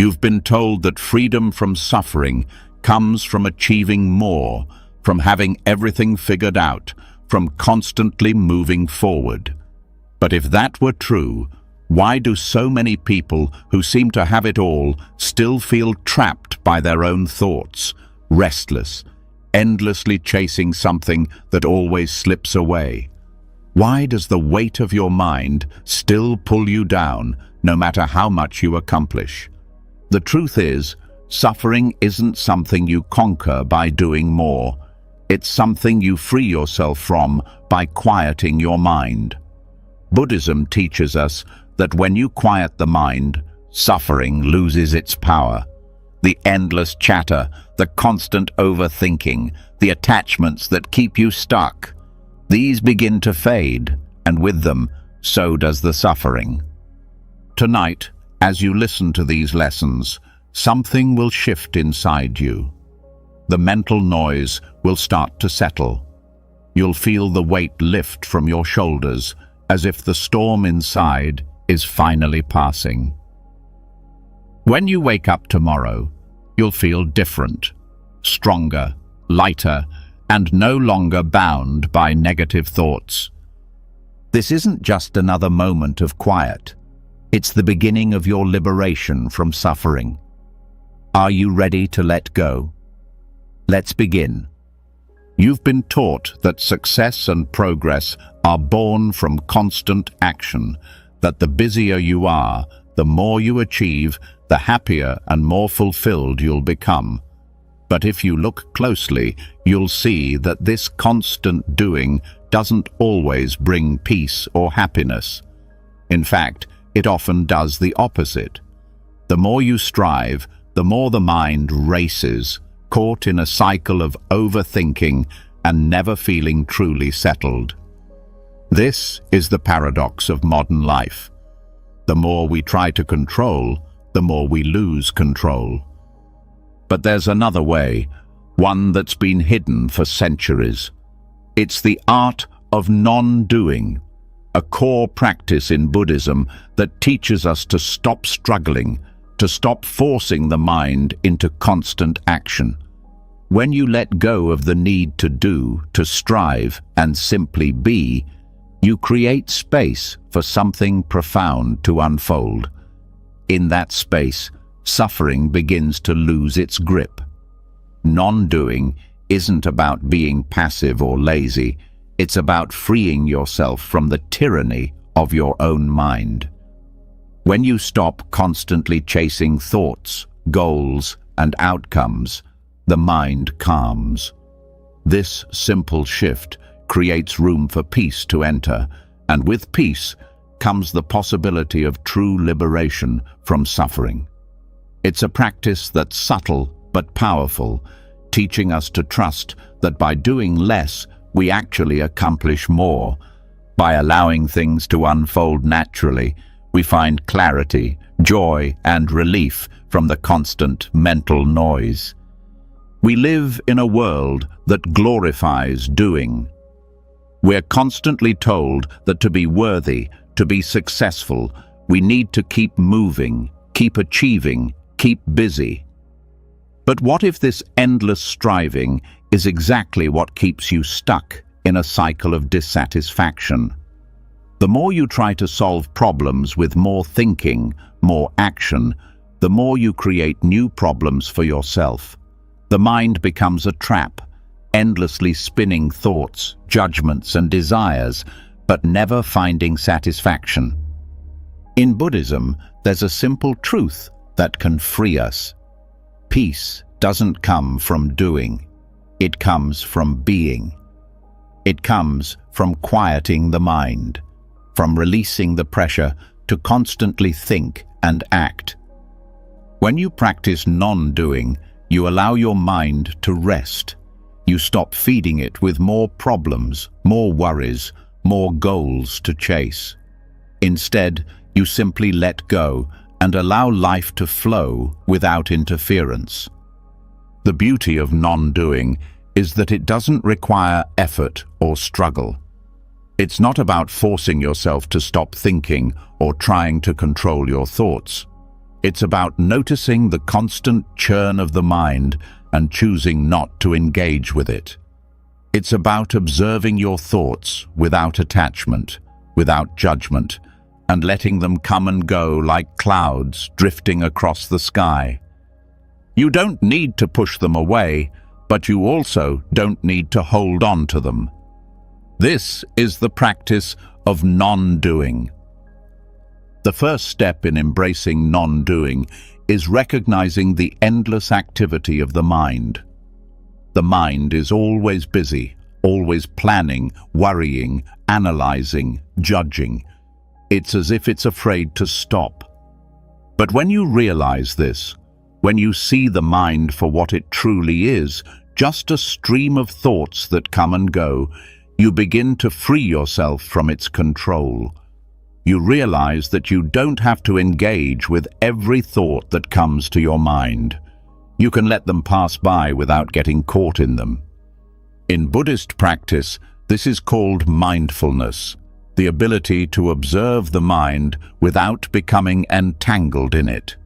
You've been told that freedom from suffering comes from achieving more, from having everything figured out, from constantly moving forward. But if that were true, why do so many people who seem to have it all still feel trapped by their own thoughts, restless, endlessly chasing something that always slips away? Why does the weight of your mind still pull you down, no matter how much you accomplish? The truth is, suffering isn't something you conquer by doing more. It's something you free yourself from by quieting your mind. Buddhism teaches us that when you quiet the mind, suffering loses its power. The endless chatter, the constant overthinking, the attachments that keep you stuck, these begin to fade, and with them, so does the suffering. Tonight, as you listen to these lessons, something will shift inside you. The mental noise will start to settle. You'll feel the weight lift from your shoulders, as if the storm inside is finally passing. When you wake up tomorrow, you'll feel different, stronger, lighter, and no longer bound by negative thoughts. This isn't just another moment of quiet. It's the beginning of your liberation from suffering. Are you ready to let go? Let's begin. You've been taught that success and progress are born from constant action, that the busier you are, the more you achieve, the happier and more fulfilled you'll become. But if you look closely, you'll see that this constant doing doesn't always bring peace or happiness. In fact, it often does the opposite. The more you strive, the more the mind races, caught in a cycle of overthinking and never feeling truly settled. This is the paradox of modern life. The more we try to control, the more we lose control. But there's another way, one that's been hidden for centuries. It's the art of non-doing, a core practice in Buddhism that teaches us to stop struggling, to stop forcing the mind into constant action. When you let go of the need to do, to strive, and simply be, you create space for something profound to unfold. In that space, suffering begins to lose its grip. Non-doing isn't about being passive or lazy. It's about freeing yourself from the tyranny of your own mind. When you stop constantly chasing thoughts, goals, and outcomes, the mind calms. This simple shift creates room for peace to enter, and with peace comes the possibility of true liberation from suffering. It's a practice that's subtle but powerful, teaching us to trust that by doing less, we actually accomplish more. By allowing things to unfold naturally, we find clarity, joy, and relief from the constant mental noise. We live in a world that glorifies doing. We're constantly told that to be worthy, to be successful, we need to keep moving, keep achieving, keep busy. But what if this endless striving is exactly what keeps you stuck in a cycle of dissatisfaction? The more you try to solve problems with more thinking, more action, the more you create new problems for yourself. The mind becomes a trap, endlessly spinning thoughts, judgments, and desires, but never finding satisfaction. In Buddhism, there's a simple truth that can free us. Peace doesn't come from doing. It comes from being. It comes from quieting the mind, from releasing the pressure to constantly think and act. When you practice non-doing, you allow your mind to rest. You stop feeding it with more problems, more worries, more goals to chase. Instead, you simply let go and allow life to flow without interference. The beauty of non-doing is that it doesn't require effort or struggle. It's not about forcing yourself to stop thinking or trying to control your thoughts. It's about noticing the constant churn of the mind and choosing not to engage with it. It's about observing your thoughts without attachment, without judgment, and letting them come and go like clouds drifting across the sky. You don't need to push them away, but you also don't need to hold on to them. This is the practice of non-doing. The first step in embracing non-doing is recognizing the endless activity of the mind. The mind is always busy, always planning, worrying, analyzing, judging. It's as if it's afraid to stop. But when you realize this, when you see the mind for what it truly is, just a stream of thoughts that come and go, you begin to free yourself from its control. You realize that you don't have to engage with every thought that comes to your mind. You can let them pass by without getting caught in them. In Buddhist practice, this is called mindfulness, the ability to observe the mind without becoming entangled in it.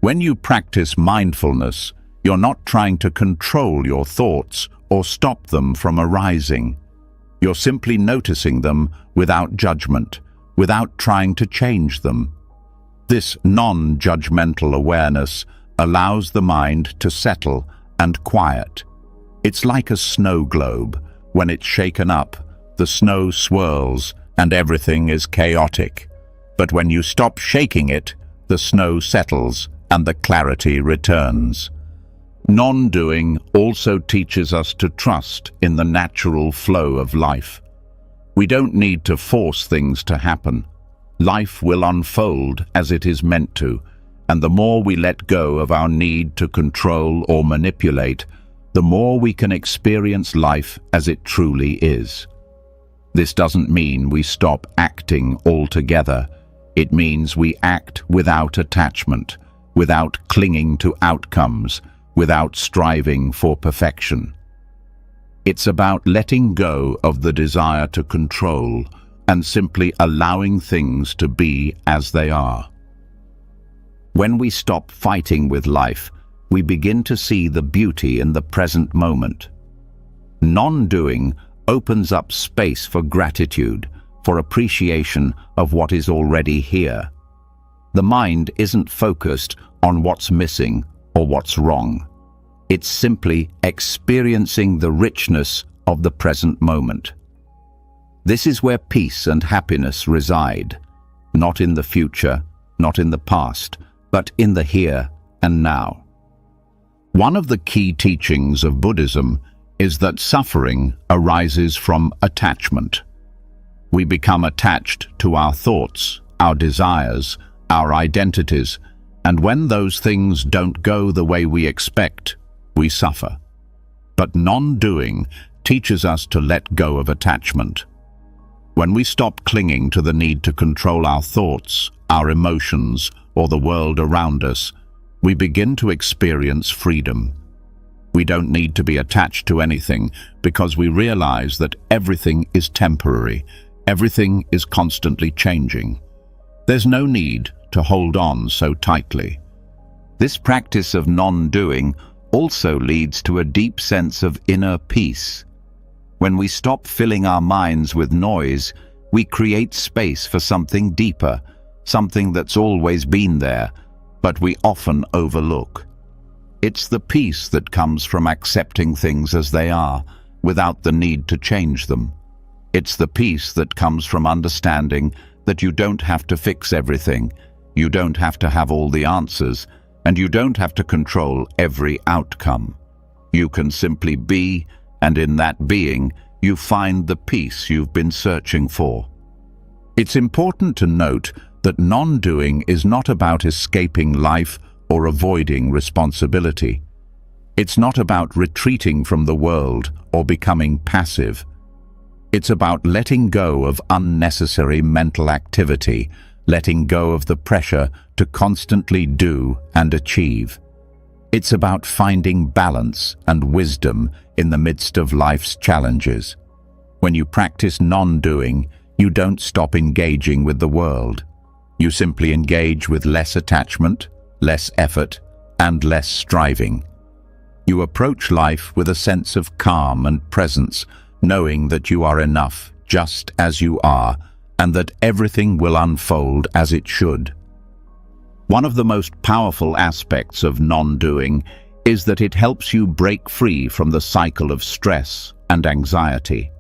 When you practice mindfulness, you're not trying to control your thoughts or stop them from arising. You're simply noticing them without judgment, without trying to change them. This non-judgmental awareness allows the mind to settle and quiet. It's like a snow globe. When it's shaken up, the snow swirls and everything is chaotic. But when you stop shaking it, the snow settles and the clarity returns. Non-doing also teaches us to trust in the natural flow of life. We don't need to force things to happen. Life will unfold as it is meant to, and the more we let go of our need to control or manipulate, the more we can experience life as it truly is. This doesn't mean we stop acting altogether. It means we act without attachment, without clinging to outcomes, without striving for perfection. It's about letting go of the desire to control and simply allowing things to be as they are. When we stop fighting with life, we begin to see the beauty in the present moment. Non-doing opens up space for gratitude, for appreciation of what is already here. The mind isn't focused on what's missing or what's wrong. It's simply experiencing the richness of the present moment. This is where peace and happiness reside, not in the future, not in the past, but in the here and now. One of the key teachings of Buddhism is that suffering arises from attachment. We become attached to our thoughts, our desires, our identities, and when those things don't go the way we expect, we suffer. But non-doing teaches us to let go of attachment. When we stop clinging to the need to control our thoughts, our emotions, or the world around us, we begin to experience freedom. We don't need to be attached to anything because we realize that everything is temporary, everything is constantly changing. There's no need to hold on so tightly. This practice of non-doing also leads to a deep sense of inner peace. When we stop filling our minds with noise, we create space for something deeper, something that's always been there, but we often overlook. It's the peace that comes from accepting things as they are, without the need to change them. It's the peace that comes from understanding that you don't have to fix everything, you don't have to have all the answers, and you don't have to control every outcome. You can simply be, and in that being, you find the peace you've been searching for. It's important to note that non-doing is not about escaping life or avoiding responsibility. It's not about retreating from the world or becoming passive. It's about letting go of unnecessary mental activity, letting go of the pressure to constantly do and achieve. It's about finding balance and wisdom in the midst of life's challenges. When you practice non-doing, you don't stop engaging with the world. You simply engage with less attachment, less effort, and less striving. You approach life with a sense of calm and presence, knowing that you are enough just as you are, and that everything will unfold as it should. One of the most powerful aspects of non-doing is that it helps you break free from the cycle of stress and anxiety.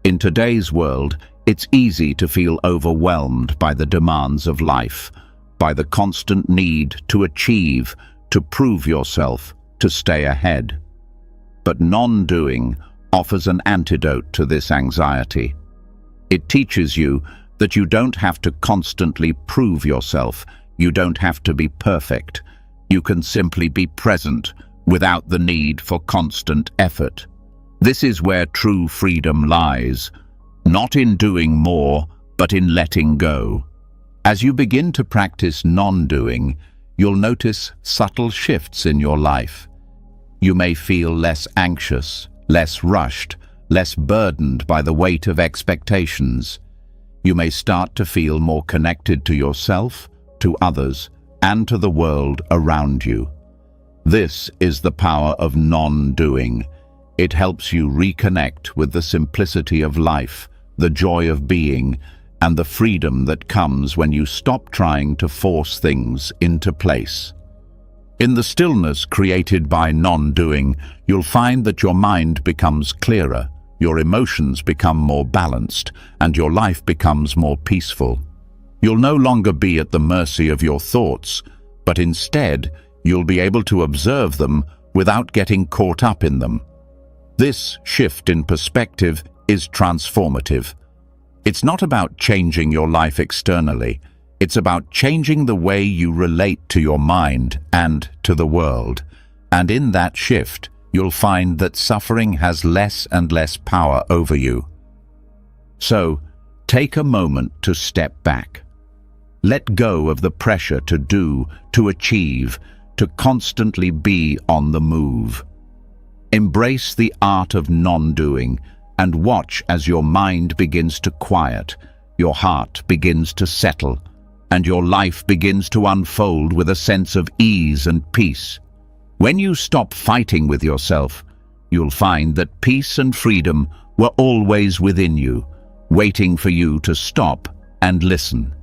In today's world, it's easy to feel overwhelmed by the demands of life, by the constant need to achieve, to prove yourself, to stay ahead. But non-doing offers an antidote to this anxiety. It teaches you that you don't have to constantly prove yourself, you don't have to be perfect. You can simply be present without the need for constant effort. This is where true freedom lies, not in doing more, but in letting go. As you begin to practice non-doing, you'll notice subtle shifts in your life. You may feel less anxious, less rushed, less burdened by the weight of expectations. You may start to feel more connected to yourself, to others, and to the world around you. This is the power of non-doing. It helps you reconnect with the simplicity of life, the joy of being, and the freedom that comes when you stop trying to force things into place. In the stillness created by non-doing, you'll find that your mind becomes clearer, your emotions become more balanced, and your life becomes more peaceful. You'll no longer be at the mercy of your thoughts, but instead, you'll be able to observe them without getting caught up in them. This shift in perspective is transformative. It's not about changing your life externally. It's about changing the way you relate to your mind and to the world. And in that shift, you'll find that suffering has less and less power over you. So, take a moment to step back. Let go of the pressure to do, to achieve, to constantly be on the move. Embrace the art of non-doing and watch as your mind begins to quiet, your heart begins to settle, and your life begins to unfold with a sense of ease and peace. When you stop fighting with yourself, you'll find that peace and freedom were always within you, waiting for you to stop and listen.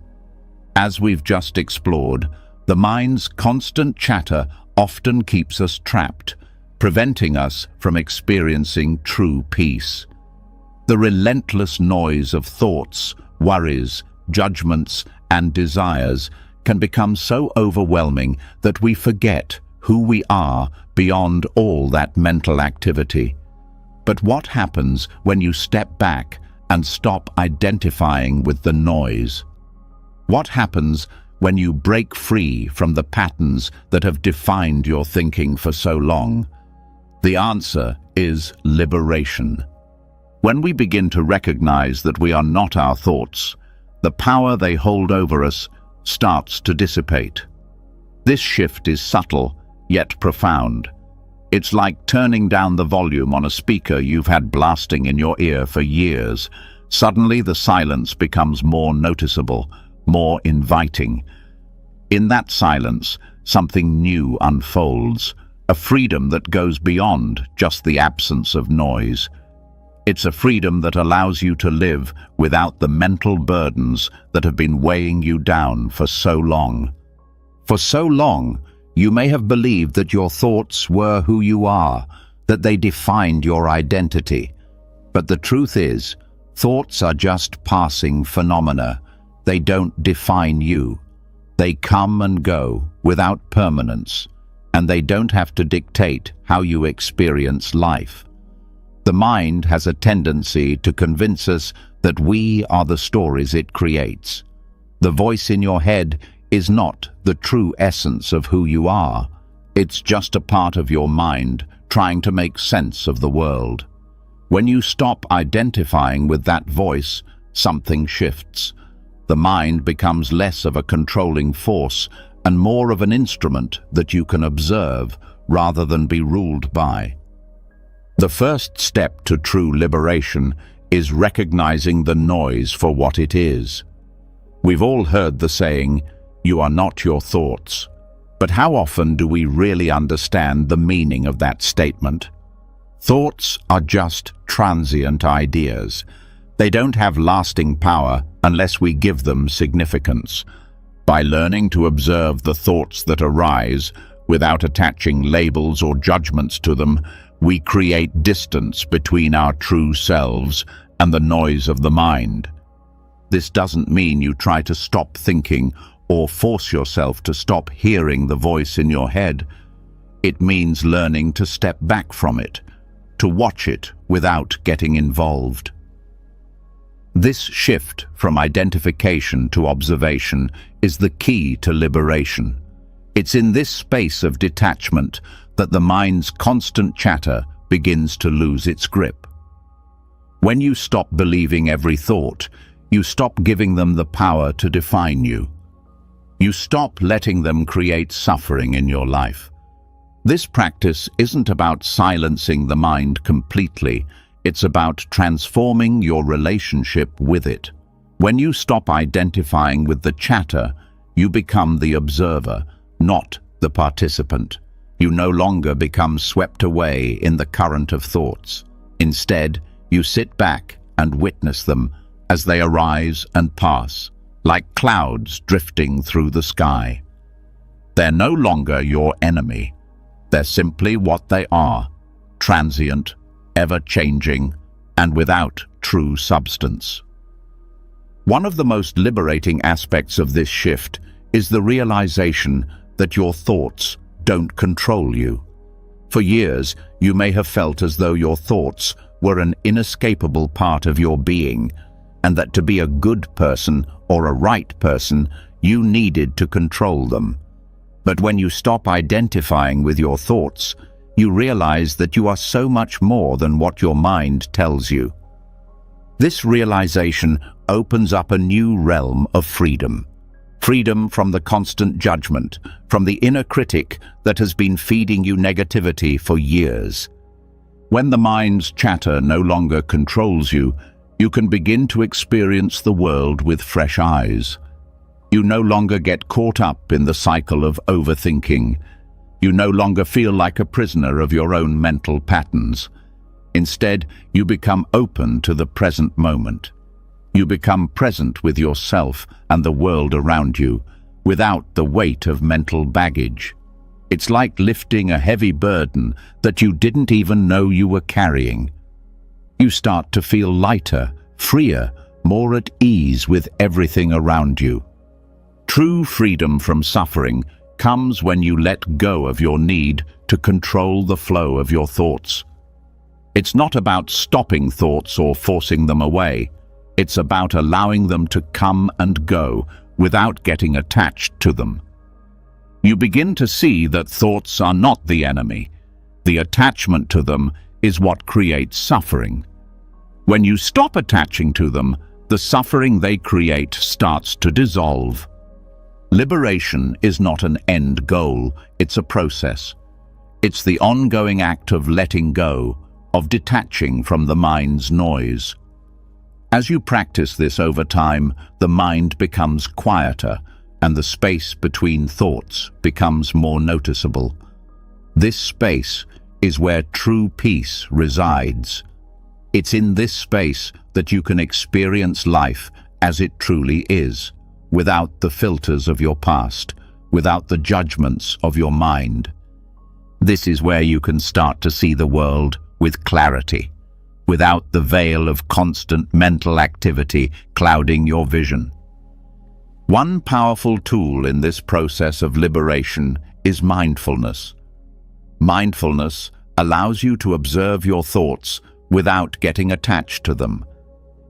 As we've just explored, the mind's constant chatter often keeps us trapped, preventing us from experiencing true peace. The relentless noise of thoughts, worries, judgments, and desires can become so overwhelming that we forget who we are beyond all that mental activity. But what happens when you step back and stop identifying with the noise? What happens when you break free from the patterns that have defined your thinking for so long? The answer is liberation. When we begin to recognize that we are not our thoughts, the power they hold over us starts to dissipate. This shift is subtle, yet profound. It's like turning down the volume on a speaker you've had blasting in your ear for years. Suddenly the silence becomes more noticeable, more inviting. In that silence, something new unfolds, a freedom that goes beyond just the absence of noise. It's a freedom that allows you to live without the mental burdens that have been weighing you down for so long. For so long, you may have believed that your thoughts were who you are, that they defined your identity. But the truth is, thoughts are just passing phenomena. They don't define you. They come and go without permanence, and they don't have to dictate how you experience life. The mind has a tendency to convince us that we are the stories it creates. The voice in your head is not the true essence of who you are. It's just a part of your mind trying to make sense of the world. When you stop identifying with that voice, something shifts. The mind becomes less of a controlling force and more of an instrument that you can observe rather than be ruled by. The first step to true liberation is recognizing the noise for what it is. We've all heard the saying, "You are not your thoughts." But how often do we really understand the meaning of that statement? Thoughts are just transient ideas. They don't have lasting power unless we give them significance. By learning to observe the thoughts that arise, without attaching labels or judgments to them, we create distance between our true selves and the noise of the mind. This doesn't mean you try to stop thinking or force yourself to stop hearing the voice in your head. It means learning to step back from it, to watch it without getting involved. This shift from identification to observation is the key to liberation. It's in this space of detachment that the mind's constant chatter begins to lose its grip. When you stop believing every thought, you stop giving them the power to define you. You stop letting them create suffering in your life. This practice isn't about silencing the mind completely. It's about transforming your relationship with it. When you stop identifying with the chatter, you become the observer, not the participant. You no longer become swept away in the current of thoughts. Instead, you sit back and witness them as they arise and pass, like clouds drifting through the sky. They're no longer your enemy. They're simply what they are, transient, ever-changing, and without true substance. One of the most liberating aspects of this shift is the realization that your thoughts don't control you. For years, you may have felt as though your thoughts were an inescapable part of your being, and that to be a good person or a right person, you needed to control them. But when you stop identifying with your thoughts, you realize that you are so much more than what your mind tells you. This realization opens up a new realm of freedom. Freedom from the constant judgment, from the inner critic that has been feeding you negativity for years. When the mind's chatter no longer controls you, you can begin to experience the world with fresh eyes. You no longer get caught up in the cycle of overthinking. You no longer feel like a prisoner of your own mental patterns. Instead, you become open to the present moment. You become present with yourself and the world around you, without the weight of mental baggage. It's like lifting a heavy burden that you didn't even know you were carrying. You start to feel lighter, freer, more at ease with everything around you. True freedom from suffering comes when you let go of your need to control the flow of your thoughts. It's not about stopping thoughts or forcing them away. It's about allowing them to come and go without getting attached to them. You begin to see that thoughts are not the enemy. The attachment to them is what creates suffering. When you stop attaching to them, the suffering they create starts to dissolve. Liberation is not an end goal, it's a process. It's the ongoing act of letting go, of detaching from the mind's noise. As you practice this over time, the mind becomes quieter and the space between thoughts becomes more noticeable. This space is where true peace resides. It's in this space that you can experience life as it truly is, without the filters of your past, without the judgments of your mind. This is where you can start to see the world with clarity, without the veil of constant mental activity clouding your vision. One powerful tool in this process of liberation is mindfulness. Mindfulness allows you to observe your thoughts without getting attached to them.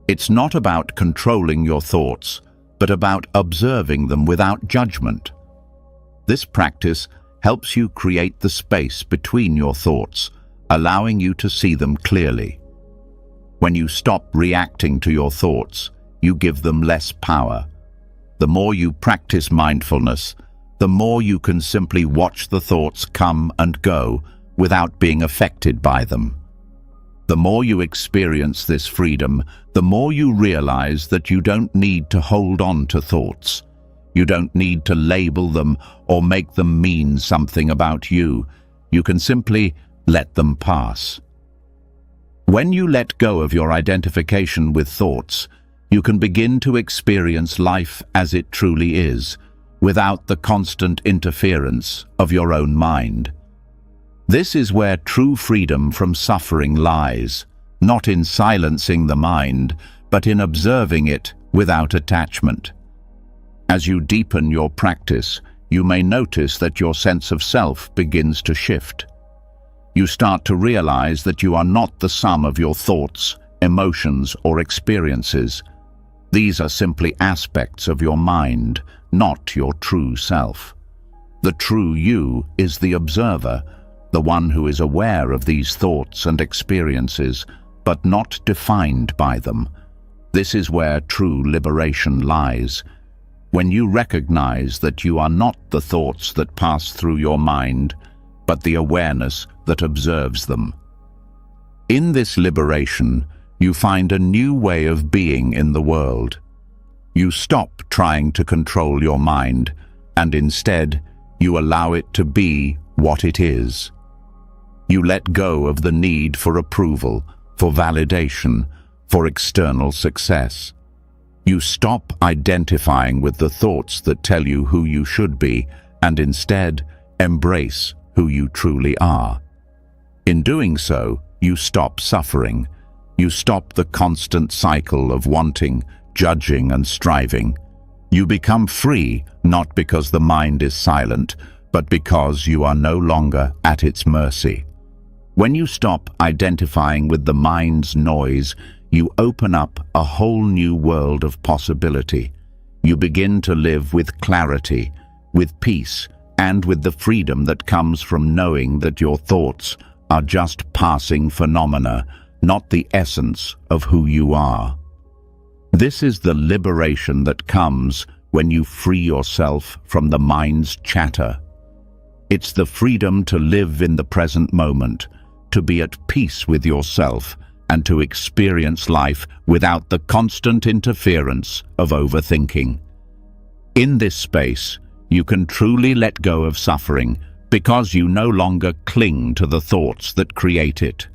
It's not about controlling your thoughts, but about observing them without judgment. This practice helps you create the space between your thoughts, allowing you to see them clearly. When you stop reacting to your thoughts, you give them less power. The more you practice mindfulness, the more you can simply watch the thoughts come and go without being affected by them. The more you experience this freedom, the more you realize that you don't need to hold on to thoughts. You don't need to label them or make them mean something about you. You can simply let them pass. When you let go of your identification with thoughts, you can begin to experience life as it truly is, without the constant interference of your own mind. This is where true freedom from suffering lies, not in silencing the mind, but in observing it without attachment. As you deepen your practice, you may notice that your sense of self begins to shift. You start to realize that you are not the sum of your thoughts, emotions, or experiences. These are simply aspects of your mind, not your true self. The true you is the observer, the one who is aware of these thoughts and experiences, but not defined by them. This is where true liberation lies. When you recognize that you are not the thoughts that pass through your mind, but the awareness that observes them. In this liberation, you find a new way of being in the world. You stop trying to control your mind, and instead, you allow it to be what it is. You let go of the need for approval, for validation, for external success. You stop identifying with the thoughts that tell you who you should be, and instead embrace who you truly are. In doing so, you stop suffering. You stop the constant cycle of wanting, judging, and striving. You become free, not because the mind is silent, but because you are no longer at its mercy. When you stop identifying with the mind's noise, you open up a whole new world of possibility. You begin to live with clarity, with peace, and with the freedom that comes from knowing that your thoughts are just passing phenomena, not the essence of who you are. This is the liberation that comes when you free yourself from the mind's chatter. It's the freedom to live in the present moment, to be at peace with yourself, and to experience life without the constant interference of overthinking. In this space, you can truly let go of suffering because you no longer cling to the thoughts that create it.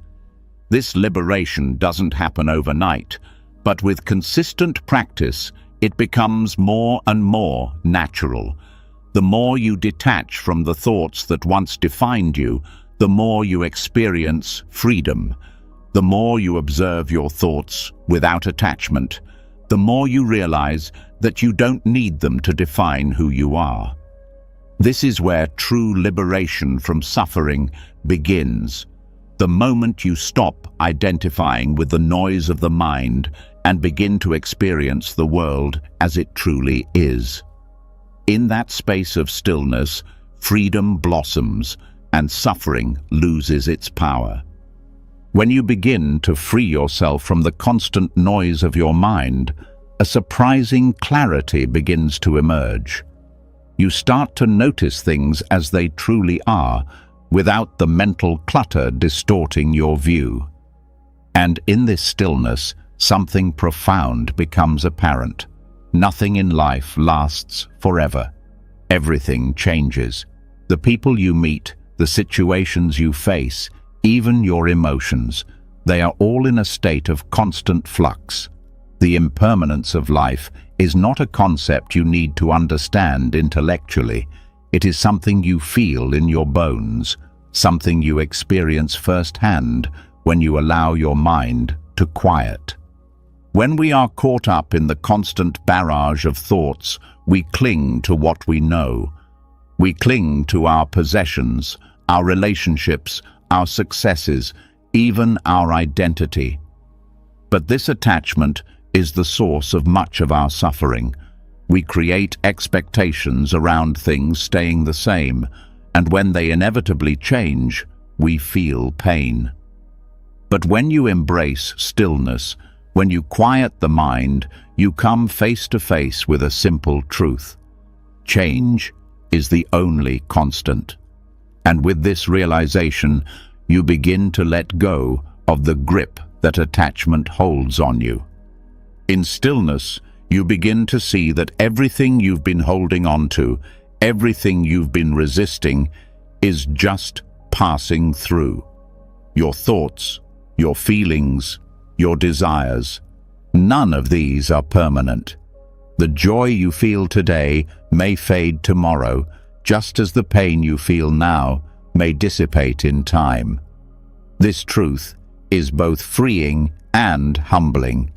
This liberation doesn't happen overnight, but with consistent practice, it becomes more and more natural. The more you detach from the thoughts that once defined you, the more you experience freedom. The more you observe your thoughts without attachment, the more you realize that you don't need them to define who you are. This is where true liberation from suffering begins. The moment you stop identifying with the noise of the mind and begin to experience the world as it truly is. In that space of stillness, freedom blossoms and suffering loses its power. When you begin to free yourself from the constant noise of your mind, a surprising clarity begins to emerge. You start to notice things as they truly are, without the mental clutter distorting your view. And in this stillness, something profound becomes apparent. Nothing in life lasts forever. Everything changes. The people you meet, the situations you face, even your emotions, they are all in a state of constant flux. The impermanence of life is not a concept you need to understand intellectually. It is something you feel in your bones, something you experience firsthand when you allow your mind to quiet. When we are caught up in the constant barrage of thoughts, we cling to what we know. We cling to our possessions, our relationships, our successes, even our identity. But this attachment is the source of much of our suffering. We create expectations around things staying the same, and when they inevitably change, we feel pain. But when you embrace stillness, when you quiet the mind, you come face to face with a simple truth. Change is the only constant. And with this realization, you begin to let go of the grip that attachment holds on you. In stillness, you begin to see that everything you've been holding on to, everything you've been resisting, is just passing through. Your thoughts, your feelings, your desires, none of these are permanent. The joy you feel today may fade tomorrow, just as the pain you feel now may dissipate in time. This truth is both freeing and humbling.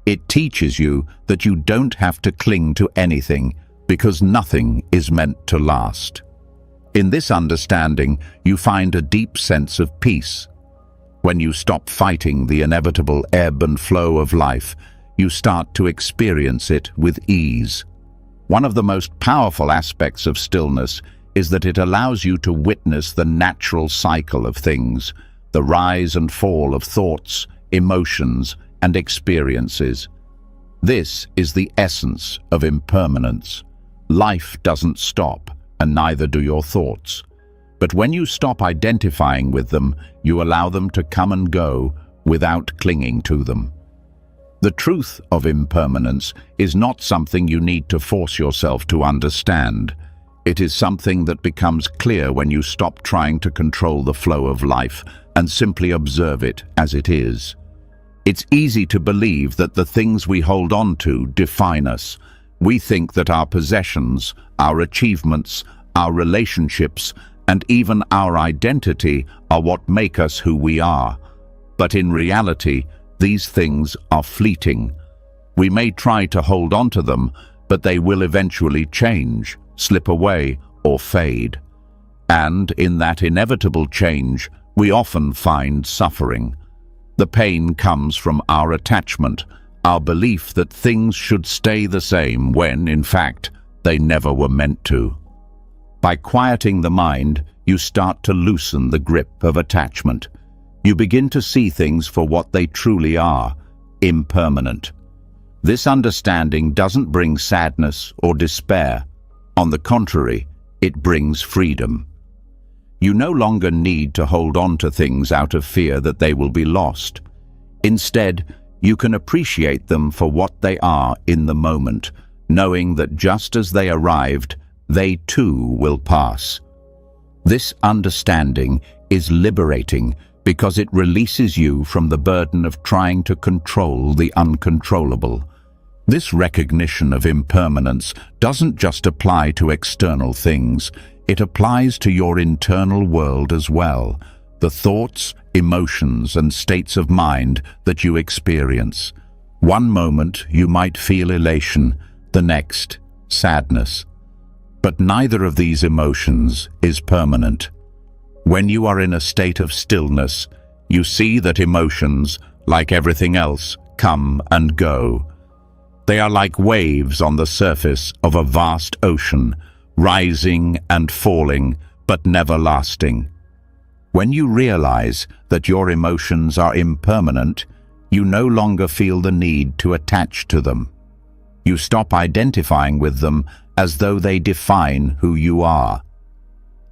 It teaches you that you don't have to cling to anything because nothing is meant to last. In this understanding, you find a deep sense of peace. When you stop fighting the inevitable ebb and flow of life, you start to experience it with ease. One of the most powerful aspects of stillness is that it allows you to witness the natural cycle of things, the rise and fall of thoughts, emotions, and experiences. This is the essence of impermanence. Life doesn't stop, and neither do your thoughts. But when you stop identifying with them, you allow them to come and go without clinging to them. The truth of impermanence is not something you need to force yourself to understand. It is something that becomes clear when you stop trying to control the flow of life and simply observe it as it is. It's easy to believe that the things we hold on to define us. We think that our possessions, our achievements, our relationships, and even our identity are what make us who we are. But in reality, these things are fleeting. We may try to hold on to them, but they will eventually change, slip away, or fade. And in that inevitable change, we often find suffering. The pain comes from our attachment, our belief that things should stay the same when, in fact, they never were meant to. By quieting the mind, you start to loosen the grip of attachment. You begin to see things for what they truly are, impermanent. This understanding doesn't bring sadness or despair. On the contrary, it brings freedom. You no longer need to hold on to things out of fear that they will be lost. Instead, you can appreciate them for what they are in the moment, knowing that just as they arrived, they too will pass. This understanding is liberating because it releases you from the burden of trying to control the uncontrollable. This recognition of impermanence doesn't just apply to external things, it applies to your internal world as well, the thoughts, emotions, and states of mind that you experience. One moment you might feel elation, the next, sadness. But neither of these emotions is permanent. When you are in a state of stillness, you see that emotions, like everything else, come and go. They are like waves on the surface of a vast ocean, rising and falling, but never lasting. When you realize that your emotions are impermanent, you no longer feel the need to attach to them. You stop identifying with them as though they define who you are.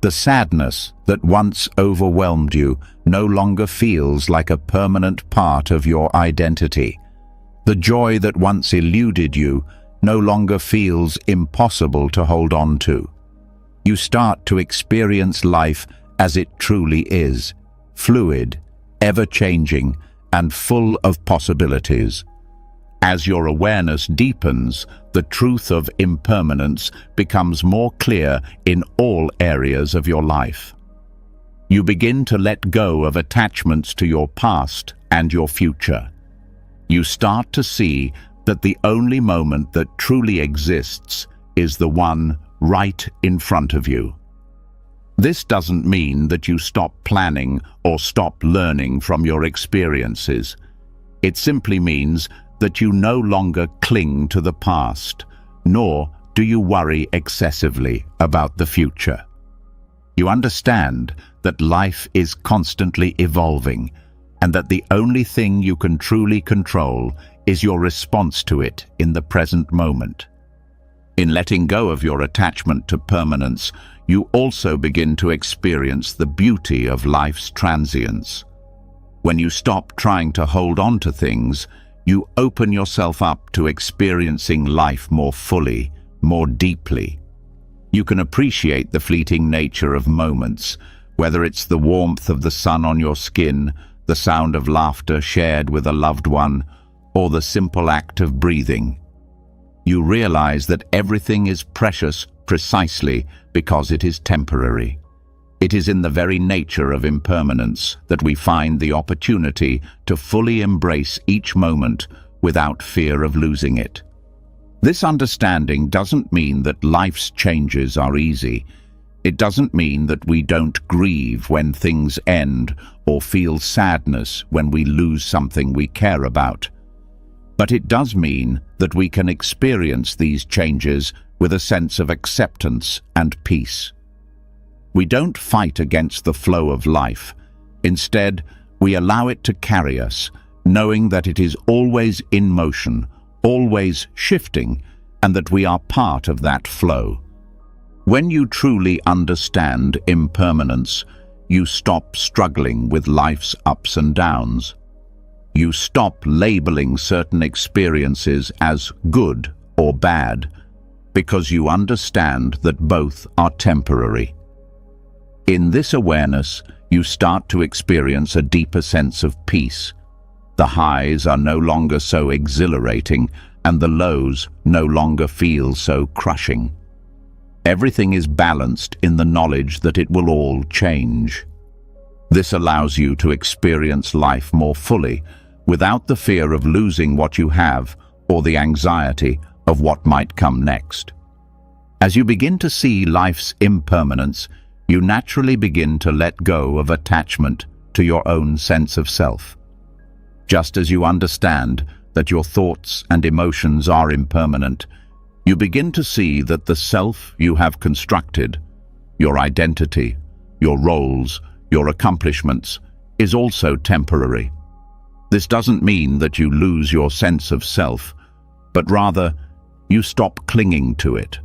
The sadness that once overwhelmed you no longer feels like a permanent part of your identity. The joy that once eluded you no longer feels impossible to hold on to. You start to experience life as it truly is, fluid, ever-changing, and full of possibilities. As your awareness deepens, the truth of impermanence becomes more clear in all areas of your life. You begin to let go of attachments to your past and your future. You start to see that the only moment that truly exists is the one right in front of you. This doesn't mean that you stop planning or stop learning from your experiences. It simply means that you no longer cling to the past, nor do you worry excessively about the future. You understand that life is constantly evolving, and that the only thing you can truly control is your response to it in the present moment. In letting go of your attachment to permanence, you also begin to experience the beauty of life's transience. When you stop trying to hold on to things, you open yourself up to experiencing life more fully, more deeply. You can appreciate the fleeting nature of moments, whether it's the warmth of the sun on your skin, the sound of laughter shared with a loved one, or the simple act of breathing. You realize that everything is precious precisely because it is temporary. It is in the very nature of impermanence that we find the opportunity to fully embrace each moment without fear of losing it. This understanding doesn't mean that life's changes are easy. It doesn't mean that we don't grieve when things end or feel sadness when we lose something we care about. But it does mean that we can experience these changes with a sense of acceptance and peace. We don't fight against the flow of life. Instead, we allow it to carry us, knowing that it is always in motion, always shifting, and that we are part of that flow. When you truly understand impermanence, you stop struggling with life's ups and downs. You stop labeling certain experiences as good or bad, because you understand that both are temporary. In this awareness, you start to experience a deeper sense of peace. The highs are no longer so exhilarating, and the lows no longer feel so crushing. Everything is balanced in the knowledge that it will all change. This allows you to experience life more fully, without the fear of losing what you have or the anxiety of what might come next. As you begin to see life's impermanence, you naturally begin to let go of attachment to your own sense of self. Just as you understand that your thoughts and emotions are impermanent, you begin to see that the self you have constructed, your identity, your roles, your accomplishments, is also temporary. This doesn't mean that you lose your sense of self, but rather you stop clinging to it.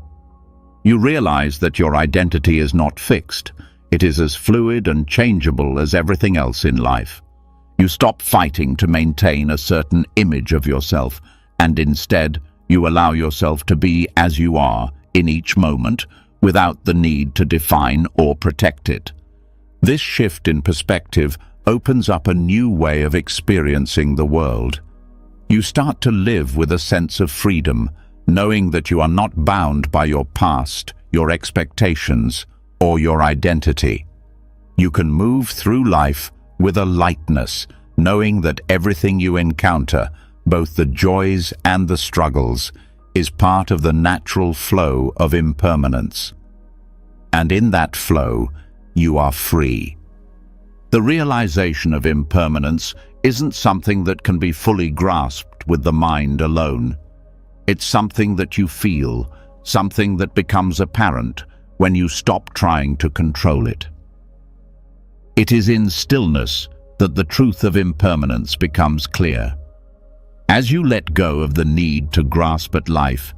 You realize that your identity is not fixed. It is as fluid and changeable as everything else in life. You stop fighting to maintain a certain image of yourself, and instead you allow yourself to be as you are in each moment without the need to define or protect it. This shift in perspective opens up a new way of experiencing the world. You start to live with a sense of freedom, knowing that you are not bound by your past, your expectations, or your identity. You can move through life with a lightness, knowing that everything you encounter, both the joys and the struggles, is part of the natural flow of impermanence. And in that flow, you are free. The realization of impermanence isn't something that can be fully grasped with the mind alone. It's something that you feel, something that becomes apparent when you stop trying to control it. It is in stillness that the truth of impermanence becomes clear. As you let go of the need to grasp at life,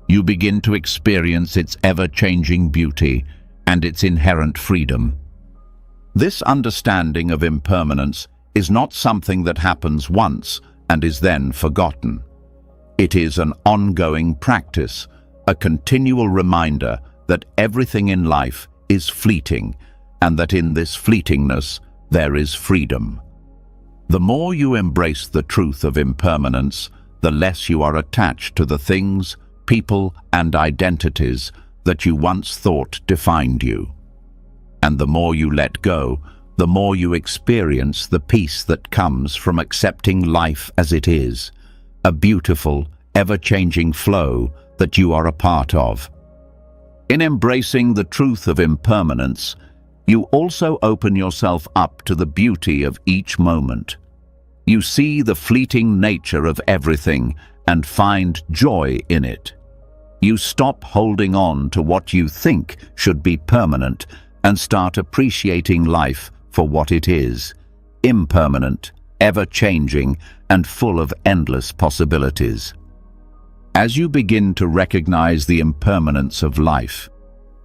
you begin to experience its ever-changing beauty and its inherent freedom. This understanding of impermanence is not something that happens once and is then forgotten. It is an ongoing practice, a continual reminder that everything in life is fleeting, and that in this fleetingness there is freedom. The more you embrace the truth of impermanence, the less you are attached to the things, people, and identities that you once thought defined you. And the more you let go, the more you experience the peace that comes from accepting life as it is, a beautiful, ever-changing flow that you are a part of. In embracing the truth of impermanence, you also open yourself up to the beauty of each moment. You see the fleeting nature of everything and find joy in it. You stop holding on to what you think should be permanent and start appreciating life for what it is, impermanent, ever-changing, and full of endless possibilities. As you begin to recognize the impermanence of life,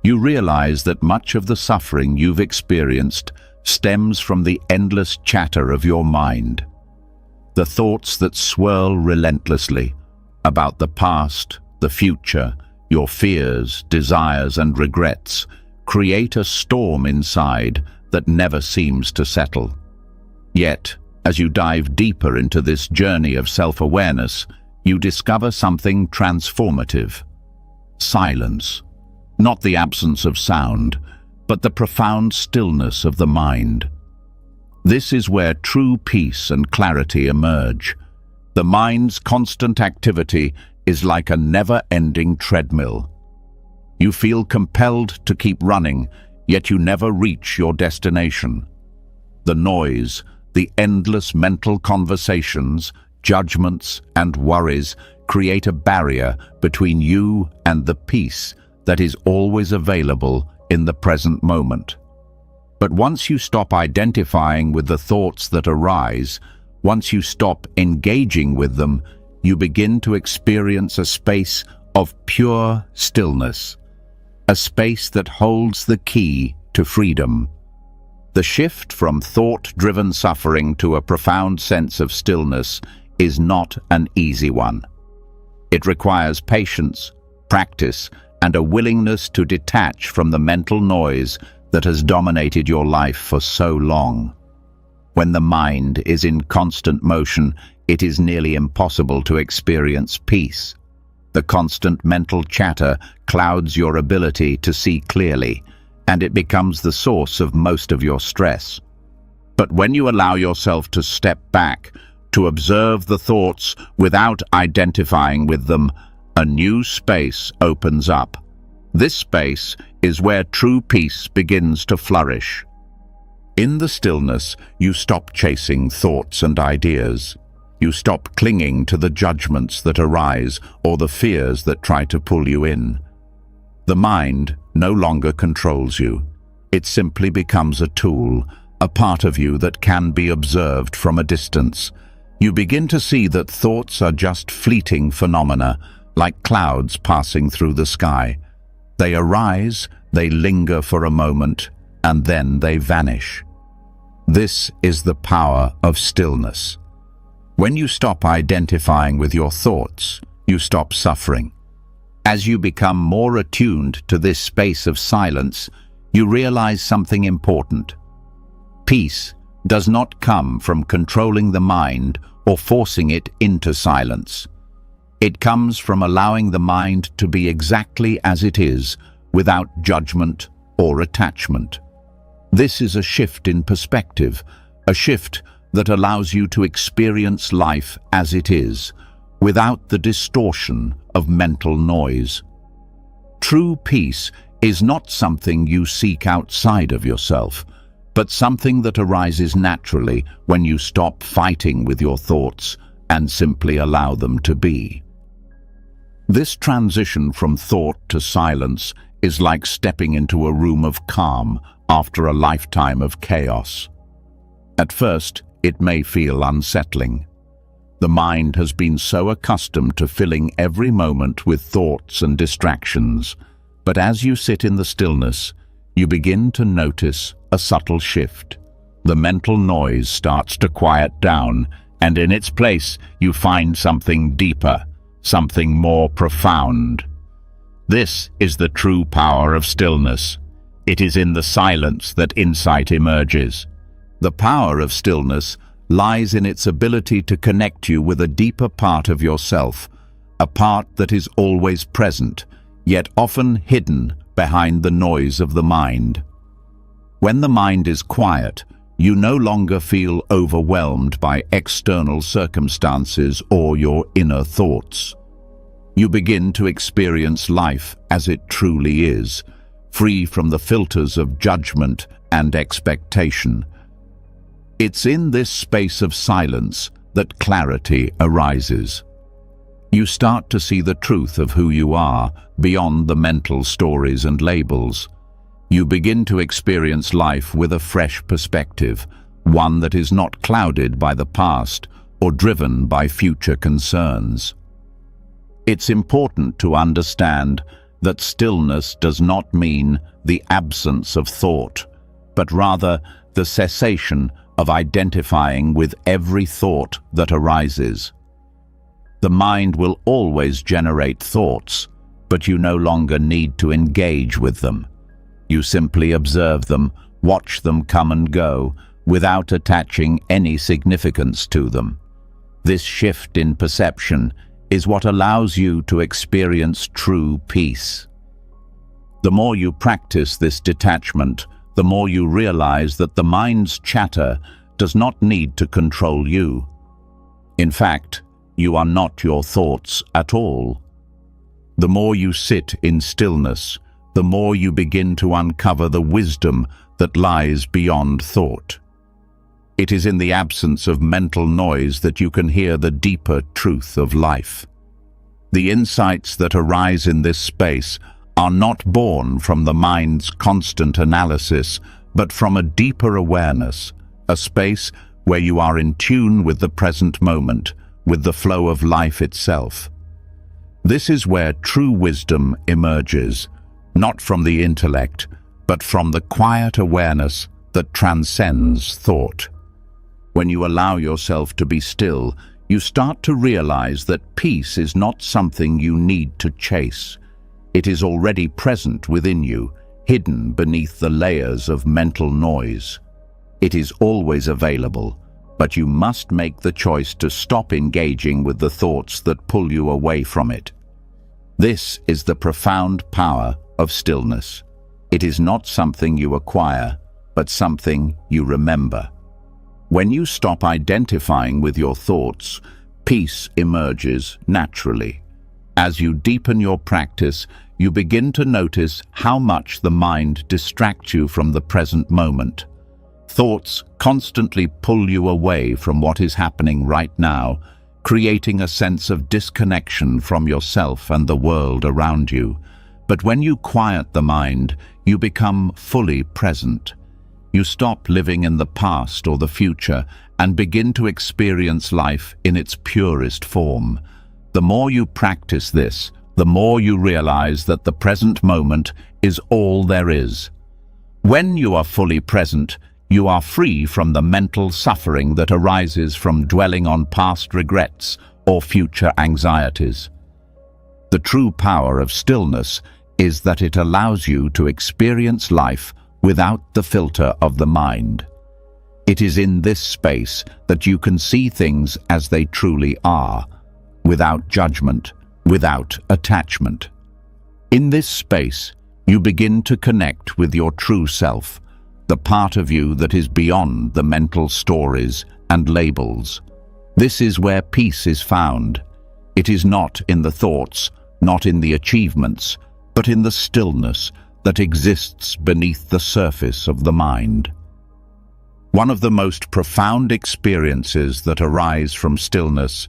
you realize that much of the suffering you've experienced stems from the endless chatter of your mind. The thoughts that swirl relentlessly about the past, the future, your fears, desires, and regrets create a storm inside that never seems to settle. Yet, as you dive deeper into this journey of self-awareness, you discover something transformative. Silence. Not the absence of sound, but the profound stillness of the mind. This is where true peace and clarity emerge. The mind's constant activity is like a never-ending treadmill. You feel compelled to keep running, yet you never reach your destination. The noise, the endless mental conversations, judgments, and worries create a barrier between you and the peace that is always available in the present moment. But once you stop identifying with the thoughts that arise, once you stop engaging with them, you begin to experience a space of pure stillness, a space that holds the key to freedom. The shift from thought-driven suffering to a profound sense of stillness is not an easy one. It requires patience, practice, and a willingness to detach from the mental noise that has dominated your life for so long. When the mind is in constant motion, it is nearly impossible to experience peace. The constant mental chatter clouds your ability to see clearly, and it becomes the source of most of your stress. But when you allow yourself to step back, to observe the thoughts without identifying with them, a new space opens up. This space is where true peace begins to flourish. In the stillness, you stop chasing thoughts and ideas. You stop clinging to the judgments that arise or the fears that try to pull you in. The mind no longer controls you. It simply becomes a tool, a part of you that can be observed from a distance. You begin to see that thoughts are just fleeting phenomena, like clouds passing through the sky. They arise, they linger for a moment, and then they vanish. This is the power of stillness. When you stop identifying with your thoughts, you stop suffering. As you become more attuned to this space of silence, you realize something important. Peace does not come from controlling the mind or forcing it into silence. It comes from allowing the mind to be exactly as it is, without judgment or attachment. This is a shift in perspective, a shift that allows you to experience life as it is, without the distortion of mental noise. True peace is not something you seek outside of yourself, but something that arises naturally when you stop fighting with your thoughts and simply allow them to be. This transition from thought to silence is like stepping into a room of calm after a lifetime of chaos. At first, it may feel unsettling. The mind has been so accustomed to filling every moment with thoughts and distractions, but as you sit in the stillness, you begin to notice a subtle shift. The mental noise starts to quiet down, and in its place, you find something deeper, something more profound. This is the true power of stillness. It is in the silence that insight emerges. The power of stillness lies in its ability to connect you with a deeper part of yourself, a part that is always present, yet often hidden behind the noise of the mind. When the mind is quiet, you no longer feel overwhelmed by external circumstances or your inner thoughts. You begin to experience life as it truly is, free from the filters of judgment and expectation. It's in this space of silence that clarity arises. You start to see the truth of who you are beyond the mental stories and labels. You begin to experience life with a fresh perspective, one that is not clouded by the past or driven by future concerns. It's important to understand that stillness does not mean the absence of thought, but rather the cessation of identifying with every thought that arises. The mind will always generate thoughts, but you no longer need to engage with them. You simply observe them, watch them come and go, without attaching any significance to them. This shift in perception is what allows you to experience true peace. The more you practice this detachment, the more you realize that the mind's chatter does not need to control you. In fact, you are not your thoughts at all. The more you sit in stillness, the more you begin to uncover the wisdom that lies beyond thought. It is in the absence of mental noise that you can hear the deeper truth of life. The insights that arise in this space are not born from the mind's constant analysis, but from a deeper awareness, a space where you are in tune with the present moment, with the flow of life itself. This is where true wisdom emerges, not from the intellect, but from the quiet awareness that transcends thought. When you allow yourself to be still, you start to realize that peace is not something you need to chase. It is already present within you, hidden beneath the layers of mental noise. It is always available, but you must make the choice to stop engaging with the thoughts that pull you away from it. This is the profound power of stillness. It is not something you acquire, but something you remember. When you stop identifying with your thoughts, peace emerges naturally. As you deepen your practice, you begin to notice how much the mind distracts you from the present moment. Thoughts constantly pull you away from what is happening right now, creating a sense of disconnection from yourself and the world around you. But when you quiet the mind, you become fully present. You stop living in the past or the future and begin to experience life in its purest form. The more you practice this, the more you realize that the present moment is all there is. When you are fully present, you are free from the mental suffering that arises from dwelling on past regrets or future anxieties. The true power of stillness is that it allows you to experience life without the filter of the mind. It is in this space that you can see things as they truly are, without judgment, without attachment. In this space, you begin to connect with your true self, the part of you that is beyond the mental stories and labels. This is where peace is found. It is not in the thoughts, not in the achievements, but in the stillness that exists beneath the surface of the mind. One of the most profound experiences that arise from stillness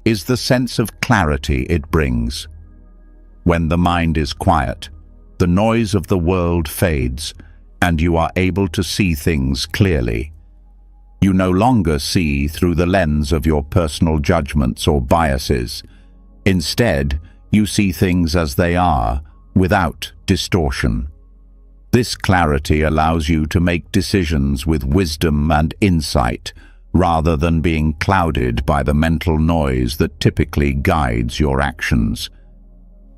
is the sense of clarity it brings. When the mind is quiet, the noise of the world fades, and you are able to see things clearly. You no longer see through the lens of your personal judgments or biases. Instead, you see things as they are, without distortion. This clarity allows you to make decisions with wisdom and insight, rather than being clouded by the mental noise that typically guides your actions.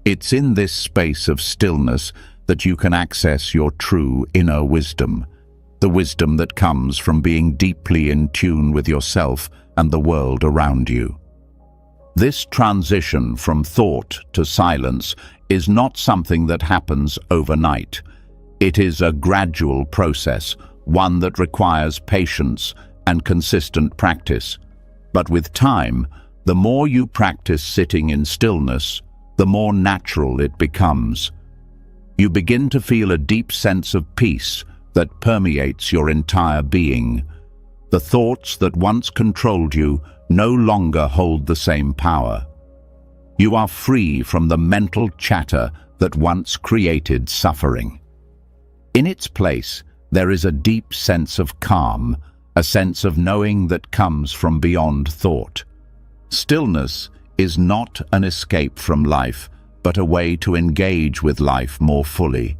It's in this space of stillness that you can access your true inner wisdom, the wisdom that comes from being deeply in tune with yourself and the world around you. This transition from thought to silence is not something that happens overnight. It is a gradual process, one that requires patience and consistent practice. But with time, the more you practice sitting in stillness, the more natural it becomes. You begin to feel a deep sense of peace that permeates your entire being. The thoughts that once controlled you no longer hold the same power. You are free from the mental chatter that once created suffering. In its place, there is a deep sense of calm, a sense of knowing that comes from beyond thought. Stillness is not an escape from life, but a way to engage with life more fully.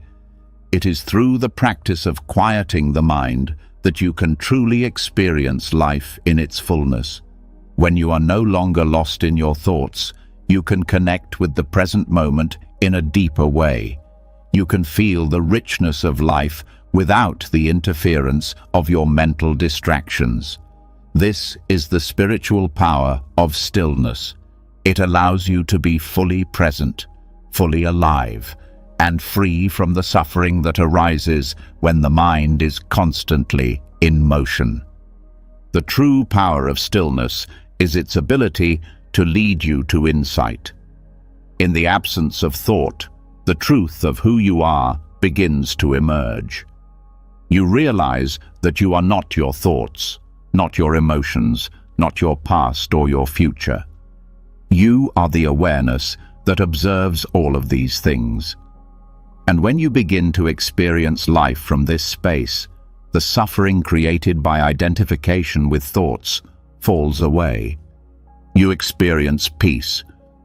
It is through the practice of quieting the mind that you can truly experience life in its fullness. When you are no longer lost in your thoughts, you can connect with the present moment in a deeper way. You can feel the richness of life without the interference of your mental distractions. This is the spiritual power of stillness. It allows you to be fully present, fully alive, and free from the suffering that arises when the mind is constantly in motion. The true power of stillness is its ability to lead you to insight. In the absence of thought, the truth of who you are begins to emerge. You realize that you are not your thoughts, not your emotions, not your past or your future. You are the awareness that observes all of these things. And when you begin to experience life from this space, the suffering created by identification with thoughts falls away. You experience peace,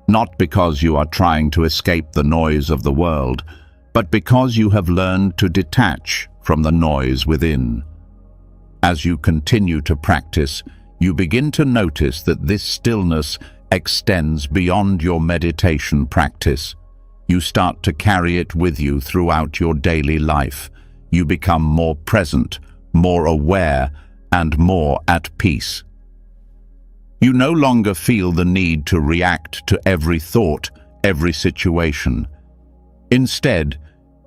not because you are trying to escape the noise of the world, but because you have learned to detach from the noise within. As you continue to practice, you begin to notice that this stillness extends beyond your meditation practice. You start to carry it with you throughout your daily life. You become more present, more aware, and more at peace. You no longer feel the need to react to every thought, every situation. Instead,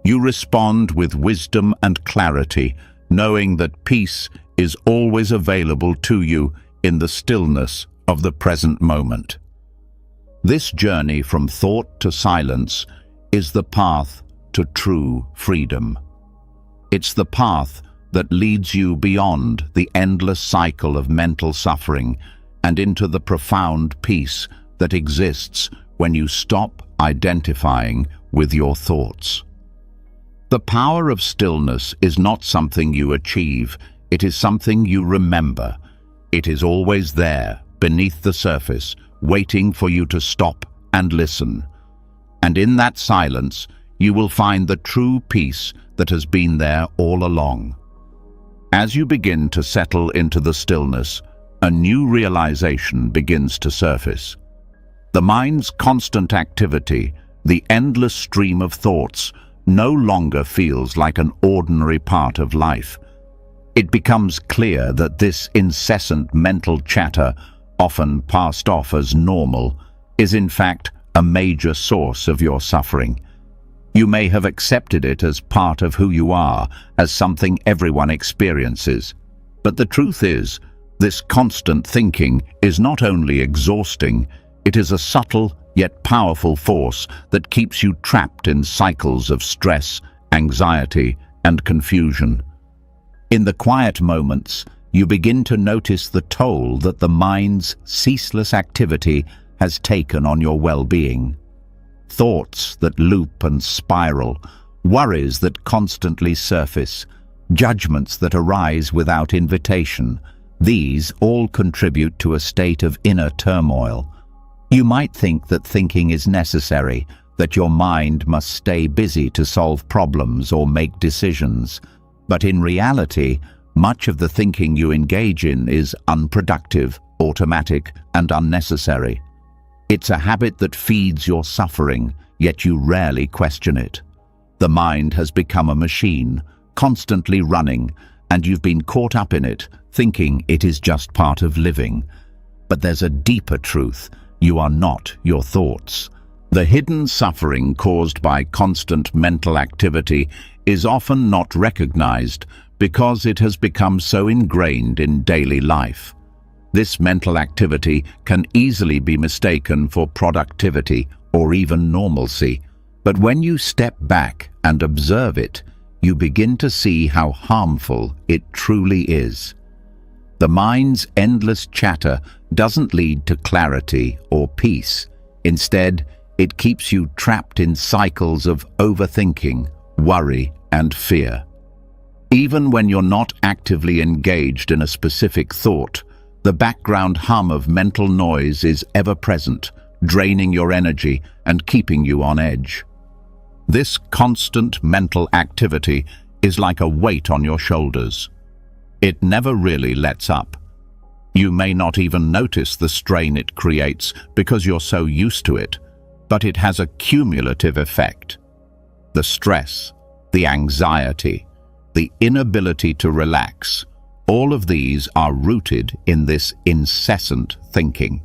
you respond with wisdom and clarity, knowing that peace is always available to you in the stillness of the present moment. This journey from thought to silence is the path to true freedom. It's the path that leads you beyond the endless cycle of mental suffering and into the profound peace that exists when you stop identifying with your thoughts. The power of stillness is not something you achieve, it is something you remember. It is always there, beneath the surface, waiting for you to stop and listen. And in that silence, you will find the true peace that has been there all along. As you begin to settle into the stillness, a new realization begins to surface. The mind's constant activity, the endless stream of thoughts, no longer feels like an ordinary part of life. It becomes clear that this incessant mental chatter, often passed off as normal, is in fact a major source of your suffering. You may have accepted it as part of who you are, as something everyone experiences. But the truth is, this constant thinking is not only exhausting, it is a subtle yet powerful force that keeps you trapped in cycles of stress, anxiety, and confusion. In the quiet moments, you begin to notice the toll that the mind's ceaseless activity has taken on your well-being. Thoughts that loop and spiral, worries that constantly surface, judgments that arise without invitation, these all contribute to a state of inner turmoil. You might think that thinking is necessary, that your mind must stay busy to solve problems or make decisions. But in reality, much of the thinking you engage in is unproductive, automatic, and unnecessary. It's a habit that feeds your suffering, yet you rarely question it. The mind has become a machine, constantly running, and you've been caught up in it, thinking it is just part of living. But there's a deeper truth. You are not your thoughts. The hidden suffering caused by constant mental activity is often not recognized because it has become so ingrained in daily life. This mental activity can easily be mistaken for productivity or even normalcy, but when you step back and observe it, you begin to see how harmful it truly is. The mind's endless chatter doesn't lead to clarity or peace. Instead, it keeps you trapped in cycles of overthinking, worry, and fear. Even when you're not actively engaged in a specific thought, the background hum of mental noise is ever present, draining your energy and keeping you on edge. This constant mental activity is like a weight on your shoulders. It never really lets up. You may not even notice the strain it creates because you're so used to it, but it has a cumulative effect. The stress, the anxiety, the inability to relax, all of these are rooted in this incessant thinking.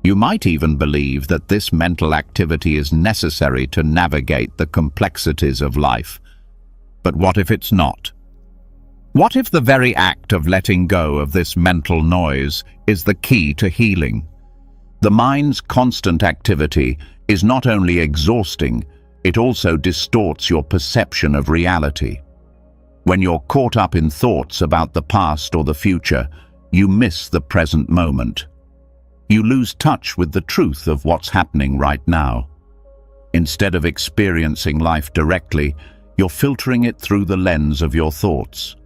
You might even believe that this mental activity is necessary to navigate the complexities of life. But what if it's not? What if the very act of letting go of this mental noise is the key to healing? The mind's constant activity is not only exhausting, it also distorts your perception of reality. When you're caught up in thoughts about the past or the future, you miss the present moment. You lose touch with the truth of what's happening right now. Instead of experiencing life directly, you're filtering it through the lens of your thoughts.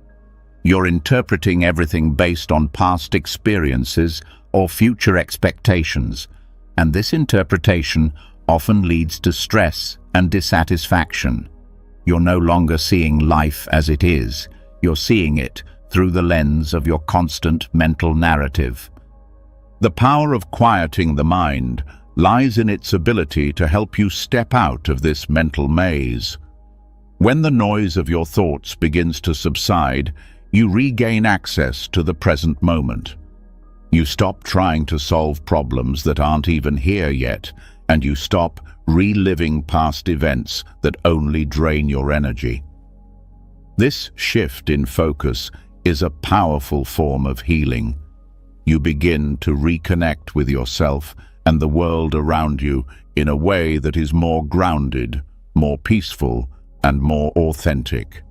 You're interpreting everything based on past experiences or future expectations, and this interpretation often leads to stress and dissatisfaction. You're no longer seeing life as it is. You're seeing it through the lens of your constant mental narrative. The power of quieting the mind lies in its ability to help you step out of this mental maze. When the noise of your thoughts begins to subside, you regain access to the present moment. You stop trying to solve problems that aren't even here yet, and you stop reliving past events that only drain your energy. This shift in focus is a powerful form of healing. You begin to reconnect with yourself and the world around you in a way that is more grounded, more peaceful, and more authentic.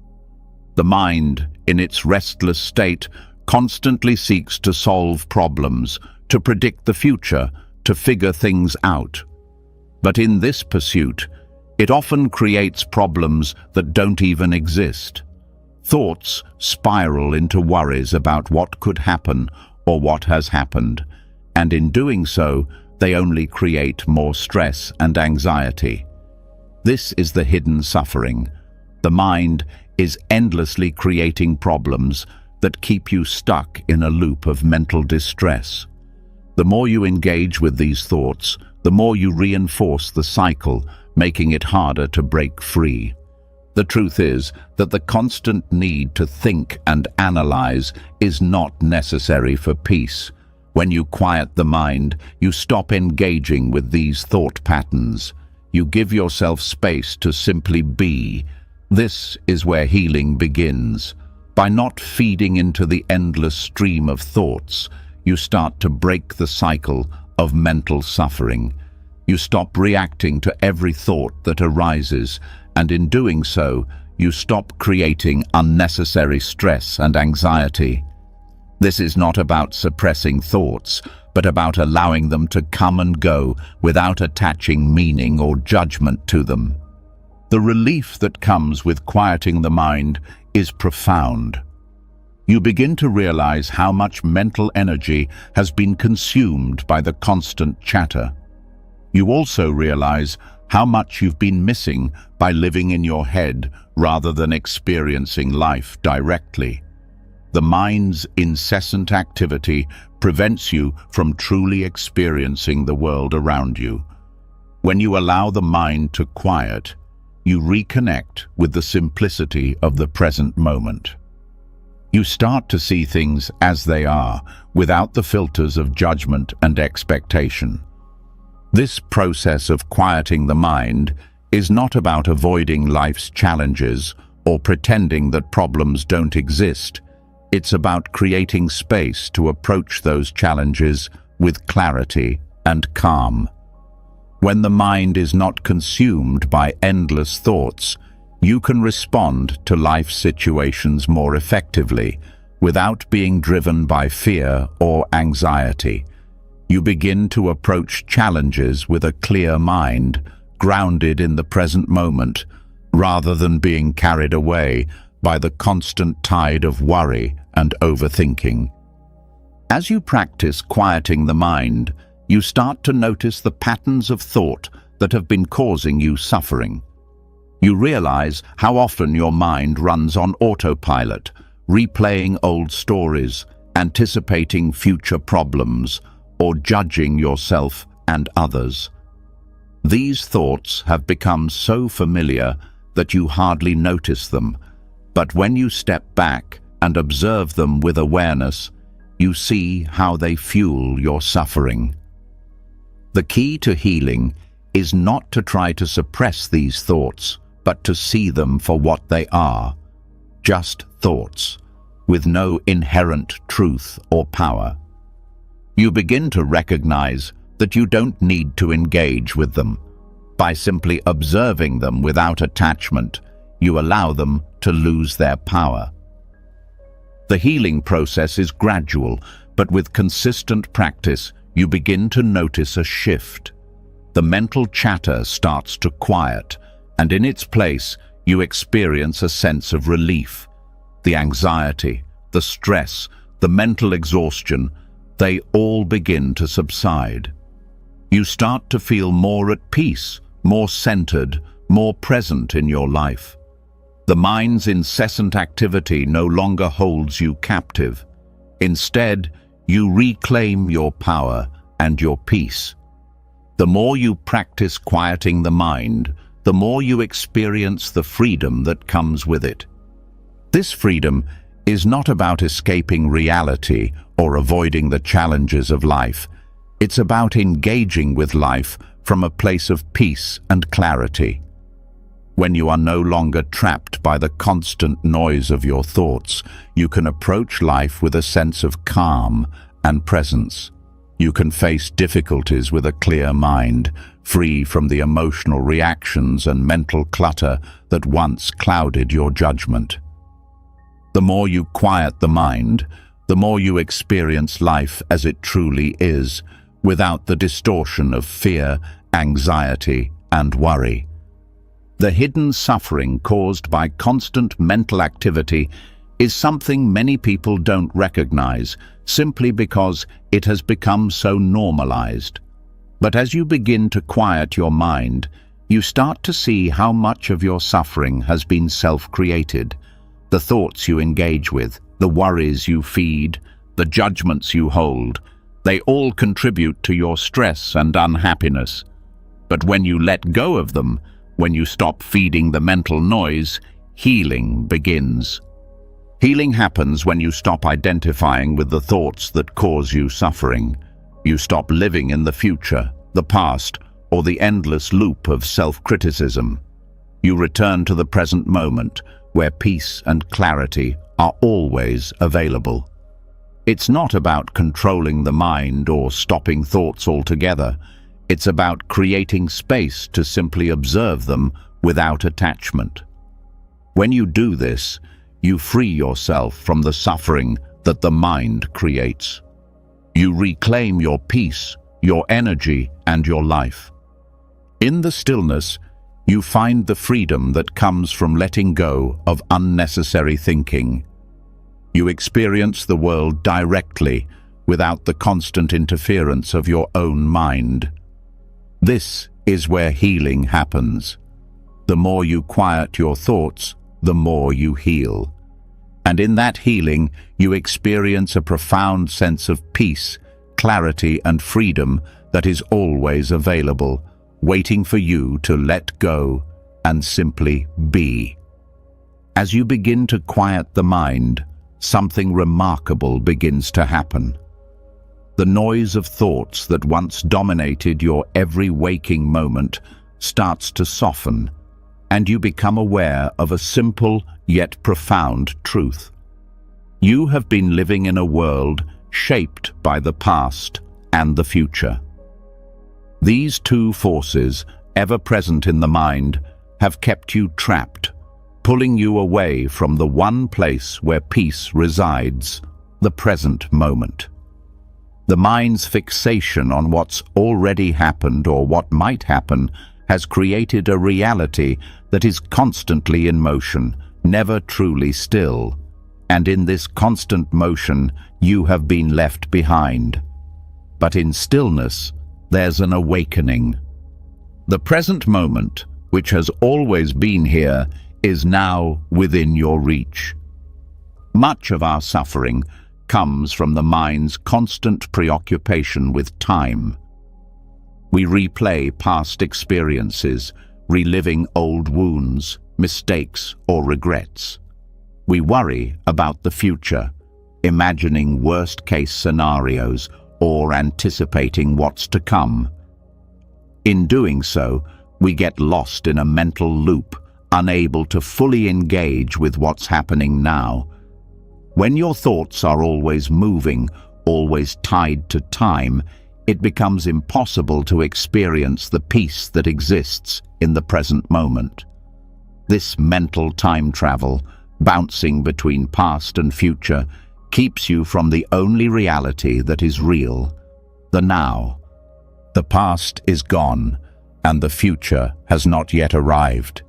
The mind, in its restless state, constantly seeks to solve problems, to predict the future, to figure things out. But in this pursuit, it often creates problems that don't even exist. Thoughts spiral into worries about what could happen or what has happened, and in doing so, they only create more stress and anxiety. This is the hidden suffering. The mind is endlessly creating problems that keep you stuck in a loop of mental distress. The more you engage with these thoughts, the more you reinforce the cycle, making it harder to break free. The truth is that the constant need to think and analyze is not necessary for peace. When you quiet the mind, you stop engaging with these thought patterns. You give yourself space to simply be. This is where healing begins. By not feeding into the endless stream of thoughts, you start to break the cycle of mental suffering. You stop reacting to every thought that arises, and in doing so, you stop creating unnecessary stress and anxiety. This is not about suppressing thoughts, but about allowing them to come and go without attaching meaning or judgment to them. The relief that comes with quieting the mind is profound. You begin to realize how much mental energy has been consumed by the constant chatter. You also realize how much you've been missing by living in your head rather than experiencing life directly. The mind's incessant activity prevents you from truly experiencing the world around you. When you allow the mind to quiet, you reconnect with the simplicity of the present moment. You start to see things as they are, without the filters of judgment and expectation. This process of quieting the mind is not about avoiding life's challenges or pretending that problems don't exist. It's about creating space to approach those challenges with clarity and calm. When the mind is not consumed by endless thoughts, you can respond to life situations more effectively, without being driven by fear or anxiety. You begin to approach challenges with a clear mind, grounded in the present moment, rather than being carried away by the constant tide of worry and overthinking. As you practice quieting the mind, you start to notice the patterns of thought that have been causing you suffering. You realize how often your mind runs on autopilot, replaying old stories, anticipating future problems, or judging yourself and others. These thoughts have become so familiar that you hardly notice them, but when you step back and observe them with awareness, you see how they fuel your suffering. The key to healing is not to try to suppress these thoughts, but to see them for what they are, just thoughts, with no inherent truth or power. You begin to recognize that you don't need to engage with them. By simply observing them without attachment, you allow them to lose their power. The healing process is gradual, but with consistent practice, you begin to notice a shift. The mental chatter starts to quiet, and in its place, you experience a sense of relief. The anxiety, the stress, the mental exhaustion, they all begin to subside. You start to feel more at peace, more centered, more present in your life. The mind's incessant activity no longer holds you captive. Instead, you reclaim your power and your peace. The more you practice quieting the mind, the more you experience the freedom that comes with it. This freedom is not about escaping reality or avoiding the challenges of life. It's about engaging with life from a place of peace and clarity. When you are no longer trapped by the constant noise of your thoughts, you can approach life with a sense of calm and presence. You can face difficulties with a clear mind, free from the emotional reactions and mental clutter that once clouded your judgment. The more you quiet the mind, the more you experience life as it truly is, without the distortion of fear, anxiety, and worry. The hidden suffering caused by constant mental activity is something many people don't recognize, simply because it has become so normalized. But as you begin to quiet your mind, you start to see how much of your suffering has been self-created. The thoughts you engage with, the worries you feed, the judgments you hold, they all contribute to your stress and unhappiness. But when you let go of them, when you stop feeding the mental noise, healing begins. Healing happens when you stop identifying with the thoughts that cause you suffering. You stop living in the future, the past, or the endless loop of self-criticism. You return to the present moment, where peace and clarity are always available. It's not about controlling the mind or stopping thoughts altogether. It's about creating space to simply observe them without attachment. When you do this, you free yourself from the suffering that the mind creates. You reclaim your peace, your energy, and your life. In the stillness, you find the freedom that comes from letting go of unnecessary thinking. You experience the world directly, without the constant interference of your own mind. This is where healing happens. The more you quiet your thoughts, the more you heal. And in that healing, you experience a profound sense of peace, clarity, and freedom that is always available, waiting for you to let go and simply be. As you begin to quiet the mind, something remarkable begins to happen. The noise of thoughts that once dominated your every waking moment starts to soften, and you become aware of a simple yet profound truth. You have been living in a world shaped by the past and the future. These two forces, ever present in the mind, have kept you trapped, pulling you away from the one place where peace resides, the present moment. The mind's fixation on what's already happened or what might happen has created a reality that is constantly in motion, never truly still. And in this constant motion, you have been left behind. But in stillness, there's an awakening. The present moment, which has always been here, is now within your reach. Much of our suffering comes from the mind's constant preoccupation with time. We replay past experiences, reliving old wounds, mistakes, or regrets. We worry about the future, imagining worst-case scenarios or anticipating what's to come. In doing so, we get lost in a mental loop, unable to fully engage with what's happening now. When your thoughts are always moving, always tied to time, it becomes impossible to experience the peace that exists in the present moment. This mental time travel, bouncing between past and future, keeps you from the only reality that is real, the now. The past is gone, and the future has not yet arrived.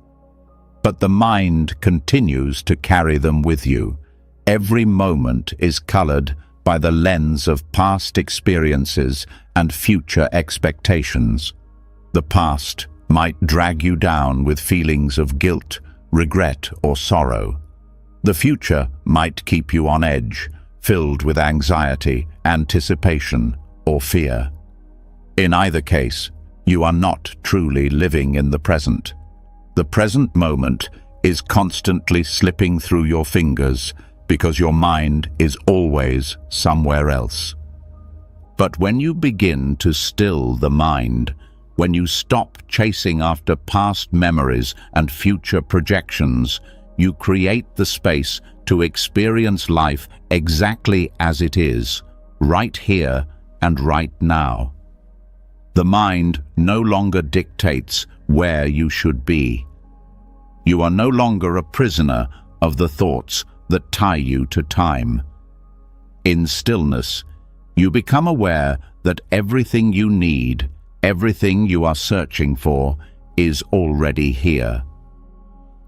But the mind continues to carry them with you. Every moment is colored by the lens of past experiences and future expectations. The past might drag you down with feelings of guilt, regret, or sorrow. The future might keep you on edge, filled with anxiety, anticipation, or fear. In either case, you are not truly living in the present. The present moment is constantly slipping through your fingers because your mind is always somewhere else. But when you begin to still the mind, when you stop chasing after past memories and future projections, you create the space to experience life exactly as it is, right here and right now. The mind no longer dictates where you should be. You are no longer a prisoner of the thoughts that tie you to time. In stillness, you become aware that everything you need, everything you are searching for, is already here.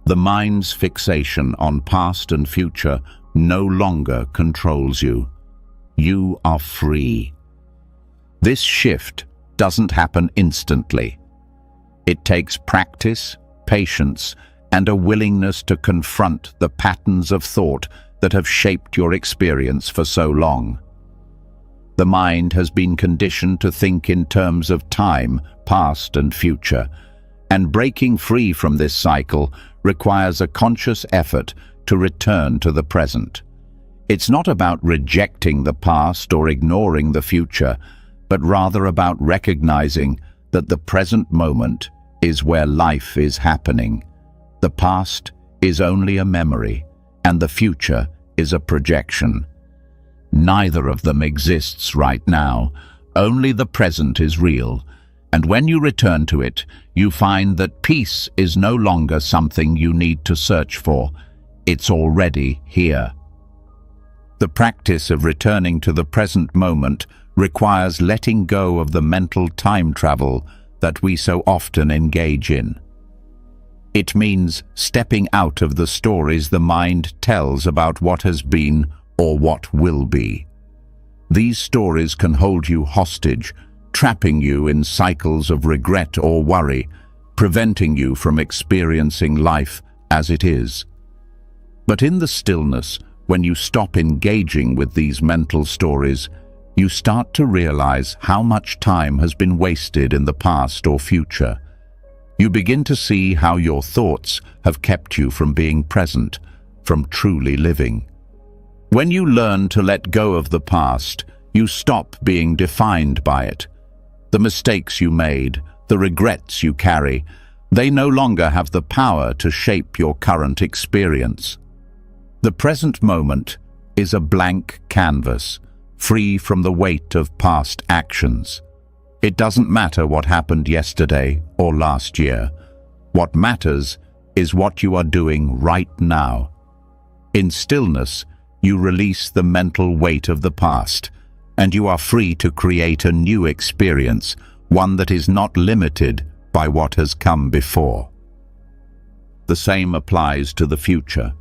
The mind's fixation on past and future no longer controls you. You are free. This shift doesn't happen instantly. It takes practice, patience, and a willingness to confront the patterns of thought that have shaped your experience for so long. The mind has been conditioned to think in terms of time, past and future, and breaking free from this cycle requires a conscious effort to return to the present. It's not about rejecting the past or ignoring the future, but rather about recognizing that the present moment is where life is happening. The past is only a memory, and the future is a projection. Neither of them exists right now. Only the present is real, and when you return to it, you find that peace is no longer something you need to search for. It's already here. The practice of returning to the present moment requires letting go of the mental time travel that we so often engage in. It means stepping out of the stories the mind tells about what has been or what will be. These stories can hold you hostage, trapping you in cycles of regret or worry, preventing you from experiencing life as it is. But in the stillness, when you stop engaging with these mental stories, you start to realize how much time has been wasted in the past or future. You begin to see how your thoughts have kept you from being present, from truly living. When you learn to let go of the past, you stop being defined by it. The mistakes you made, the regrets you carry, they no longer have the power to shape your current experience. The present moment is a blank canvas, free from the weight of past actions. It doesn't matter what happened yesterday or last year. What matters is what you are doing right now. In stillness, you release the mental weight of the past, and you are free to create a new experience, one that is not limited by what has come before. The same applies to the future.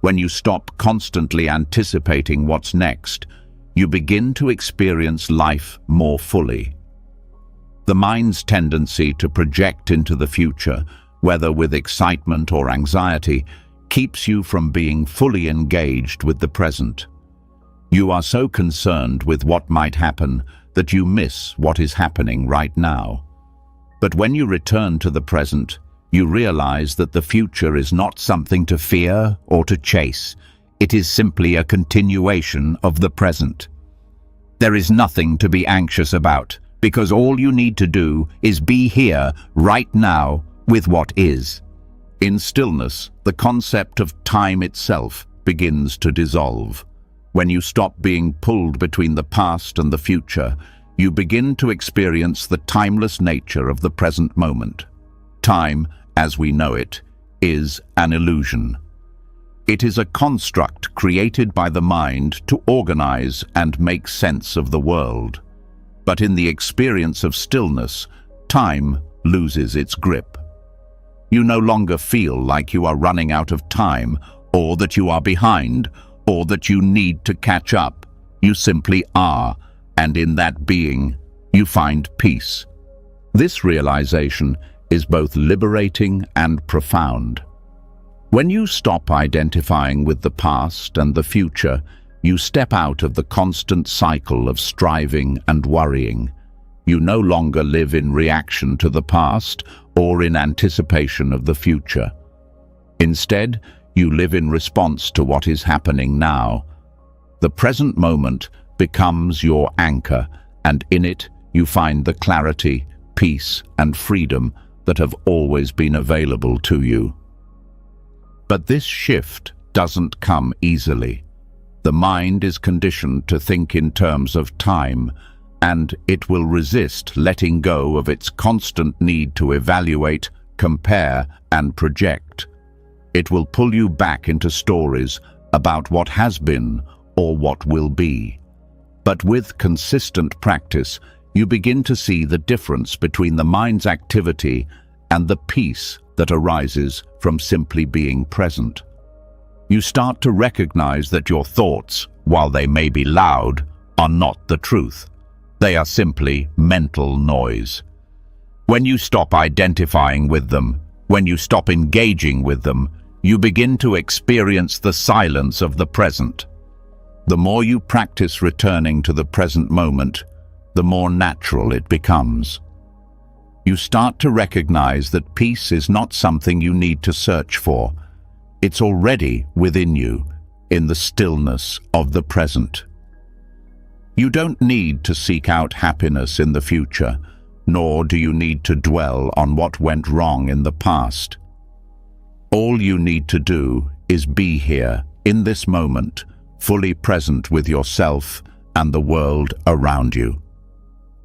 When you stop constantly anticipating what's next, you begin to experience life more fully. The mind's tendency to project into the future, whether with excitement or anxiety, keeps you from being fully engaged with the present. You are so concerned with what might happen that you miss what is happening right now. But when you return to the present, you realize that the future is not something to fear or to chase. It is simply a continuation of the present. There is nothing to be anxious about, because all you need to do is be here, right now, with what is. In stillness, the concept of time itself begins to dissolve. When you stop being pulled between the past and the future, you begin to experience the timeless nature of the present moment. Time, as we know it, is an illusion. It is a construct created by the mind to organize and make sense of the world. But in the experience of stillness, time loses its grip. You no longer feel like you are running out of time, or that you are behind, or that you need to catch up. You simply are, and in that being, you find peace. This realization is both liberating and profound. When you stop identifying with the past and the future, you step out of the constant cycle of striving and worrying. You no longer live in reaction to the past or in anticipation of the future. Instead, you live in response to what is happening now. The present moment becomes your anchor, and in it you find the clarity, peace, and freedom that have always been available to you. But this shift doesn't come easily. The mind is conditioned to think in terms of time, and it will resist letting go of its constant need to evaluate, compare, and project. It will pull you back into stories about what has been or what will be. But with consistent practice, you begin to see the difference between the mind's activity and the peace that arises from simply being present. You start to recognize that your thoughts, while they may be loud, are not the truth. They are simply mental noise. When you stop identifying with them, when you stop engaging with them, you begin to experience the silence of the present. The more you practice returning to the present moment, the more natural it becomes. You start to recognize that peace is not something you need to search for. It's already within you, in the stillness of the present. You don't need to seek out happiness in the future, nor do you need to dwell on what went wrong in the past. All you need to do is be here, in this moment, fully present with yourself and the world around you.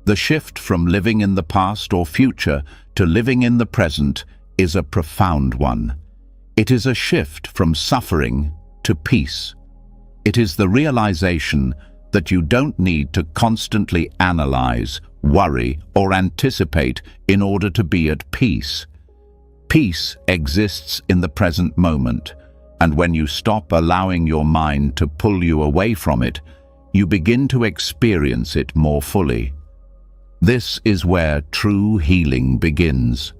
The shift from living in the past or future to living in the present is a profound one. It is a shift from suffering to peace. It is the realization that you don't need to constantly analyze, worry, or anticipate in order to be at peace. Peace exists in the present moment, and when you stop allowing your mind to pull you away from it, you begin to experience it more fully. This is where true healing begins.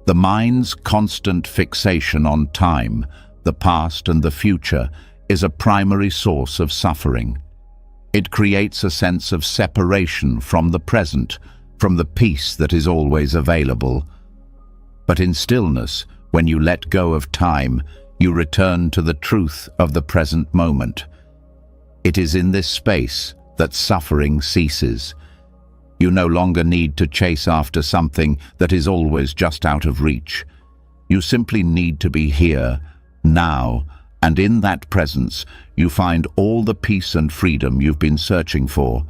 The mind's constant fixation on time, the past and the future, is a primary source of suffering. It creates a sense of separation from the present, from the peace that is always available. But in stillness, when you let go of time, you return to the truth of the present moment. It is in this space that suffering ceases. You no longer need to chase after something that is always just out of reach. You simply need to be here, now, and in that presence, you find all the peace and freedom you've been searching for.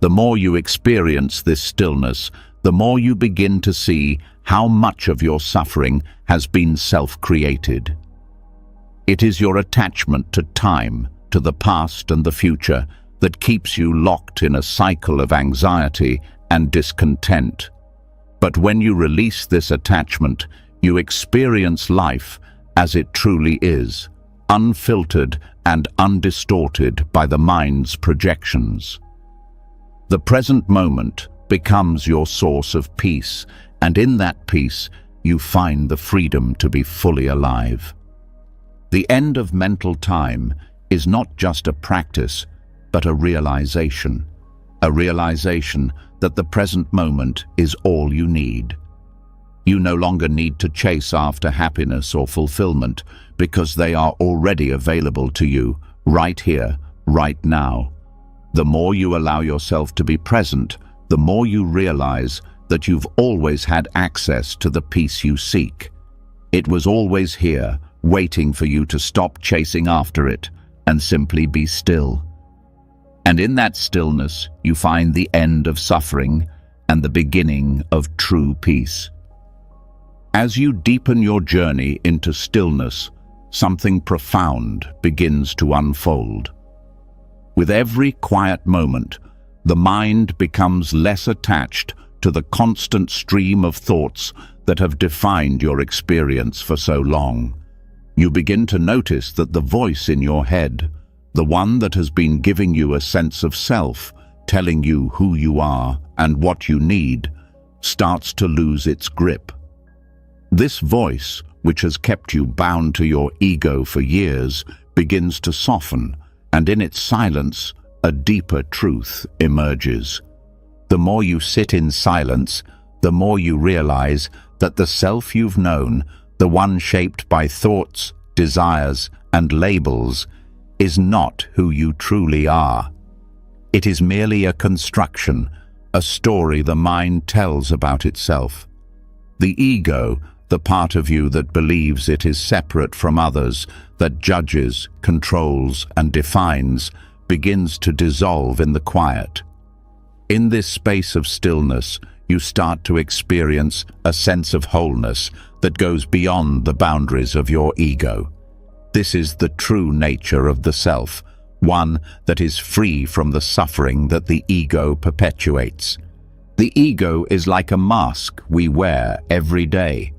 The more you experience this stillness, the more you begin to see how much of your suffering has been self-created. It is your attachment to time, to the past and the future, that keeps you locked in a cycle of anxiety and discontent. But when you release this attachment, you experience life as it truly is, unfiltered and undistorted by the mind's projections. The present moment becomes your source of peace, and in that peace you find the freedom to be fully alive. The end of mental time is not just a practice, but a realization that the present moment is all you need. You no longer need to chase after happiness or fulfillment because they are already available to you right here, right now. The more you allow yourself to be present, the more you realize that you've always had access to the peace you seek. It was always here, waiting for you to stop chasing after it and simply be still. And in that stillness, you find the end of suffering and the beginning of true peace. As you deepen your journey into stillness, something profound begins to unfold. With every quiet moment, the mind becomes less attached to the constant stream of thoughts that have defined your experience for so long. You begin to notice that the voice in your head, the one that has been giving you a sense of self, telling you who you are and what you need, starts to lose its grip. This voice, which has kept you bound to your ego for years, begins to soften, and in its silence, a deeper truth emerges. The more you sit in silence, the more you realize that the self you've known, the one shaped by thoughts, desires, and labels, is not who you truly are. It is merely a construction, a story the mind tells about itself. The ego, the part of you that believes it is separate from others, that judges, controls, and defines, begins to dissolve in the quiet. In this space of stillness, you start to experience a sense of wholeness that goes beyond the boundaries of your ego. This is the true nature of the self, one that is free from the suffering that the ego perpetuates. The ego is like a mask we wear every day.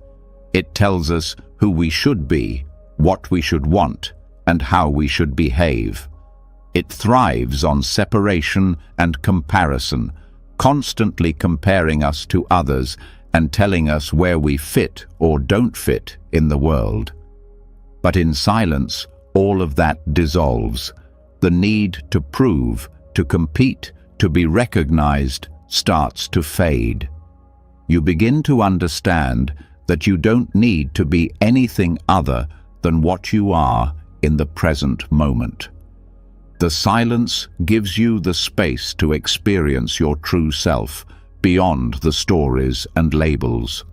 It tells us who we should be, what we should want, and how we should behave. It thrives on separation and comparison, constantly comparing us to others and telling us where we fit or don't fit in the world. But in silence, all of that dissolves. The need to prove, to compete, to be recognized starts to fade. You begin to understand that you don't need to be anything other than what you are in the present moment. The silence gives you the space to experience your true self beyond the stories and labels.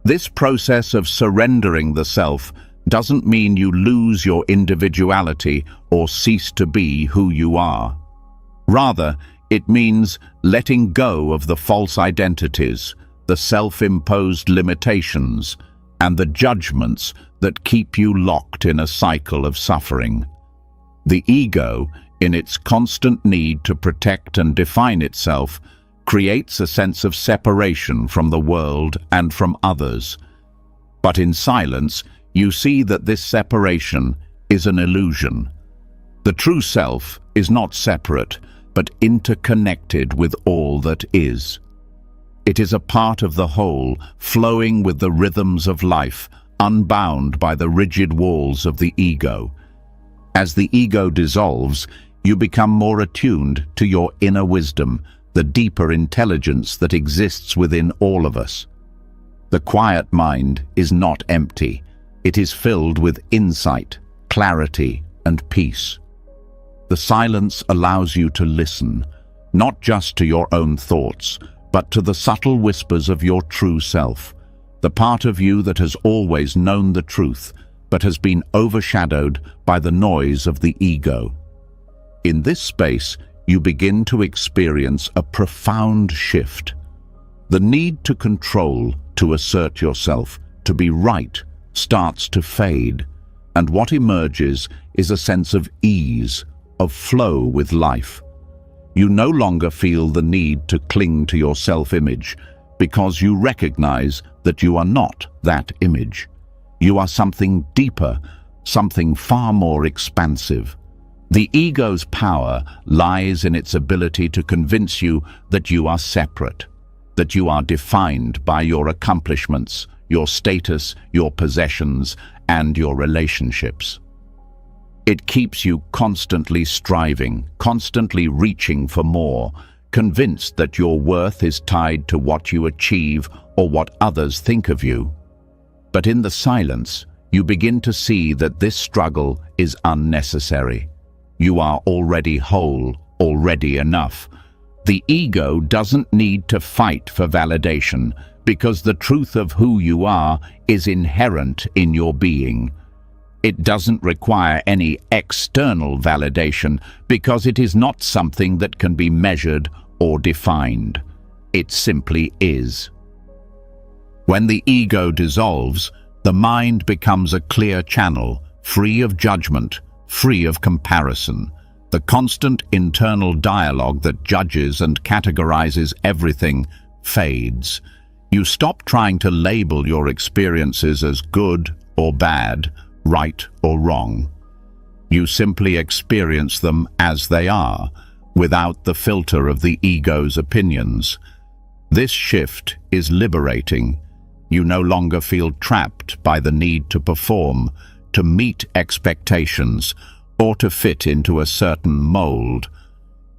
This process of surrendering the self doesn't mean you lose your individuality or cease to be who you are. Rather, it means letting go of the false identities, the self-imposed limitations, and the judgments that keep you locked in a cycle of suffering. The ego, in its constant need to protect and define itself, creates a sense of separation from the world and from others. But in silence, you see that this separation is an illusion. The true self is not separate, but interconnected with all that is. It is a part of the whole, flowing with the rhythms of life, unbound by the rigid walls of the ego. As the ego dissolves, you become more attuned to your inner wisdom, the deeper intelligence that exists within all of us. The quiet mind is not empty. It is filled with insight, clarity, and peace. The silence allows you to listen, not just to your own thoughts, but to the subtle whispers of your true self, the part of you that has always known the truth, but has been overshadowed by the noise of the ego. In this space, you begin to experience a profound shift. The need to control, to assert yourself, to be right, starts to fade, and what emerges is a sense of ease, of flow with life. You no longer feel the need to cling to your self-image because you recognize that you are not that image. You are something deeper, something far more expansive. The ego's power lies in its ability to convince you that you are separate, that you are defined by your accomplishments, your status, your possessions, and your relationships. It keeps you constantly striving, constantly reaching for more, convinced that your worth is tied to what you achieve or what others think of you. But in the silence, you begin to see that this struggle is unnecessary. You are already whole, already enough. The ego doesn't need to fight for validation because the truth of who you are is inherent in your being. It doesn't require any external validation because it is not something that can be measured or defined. It simply is. When the ego dissolves, the mind becomes a clear channel, free of judgment, free of comparison. The constant internal dialogue that judges and categorizes everything fades. You stop trying to label your experiences as good or bad, right or wrong. You simply experience them as they are, without the filter of the ego's opinions. This shift is liberating. You no longer feel trapped by the need to perform, to meet expectations, or to fit into a certain mold.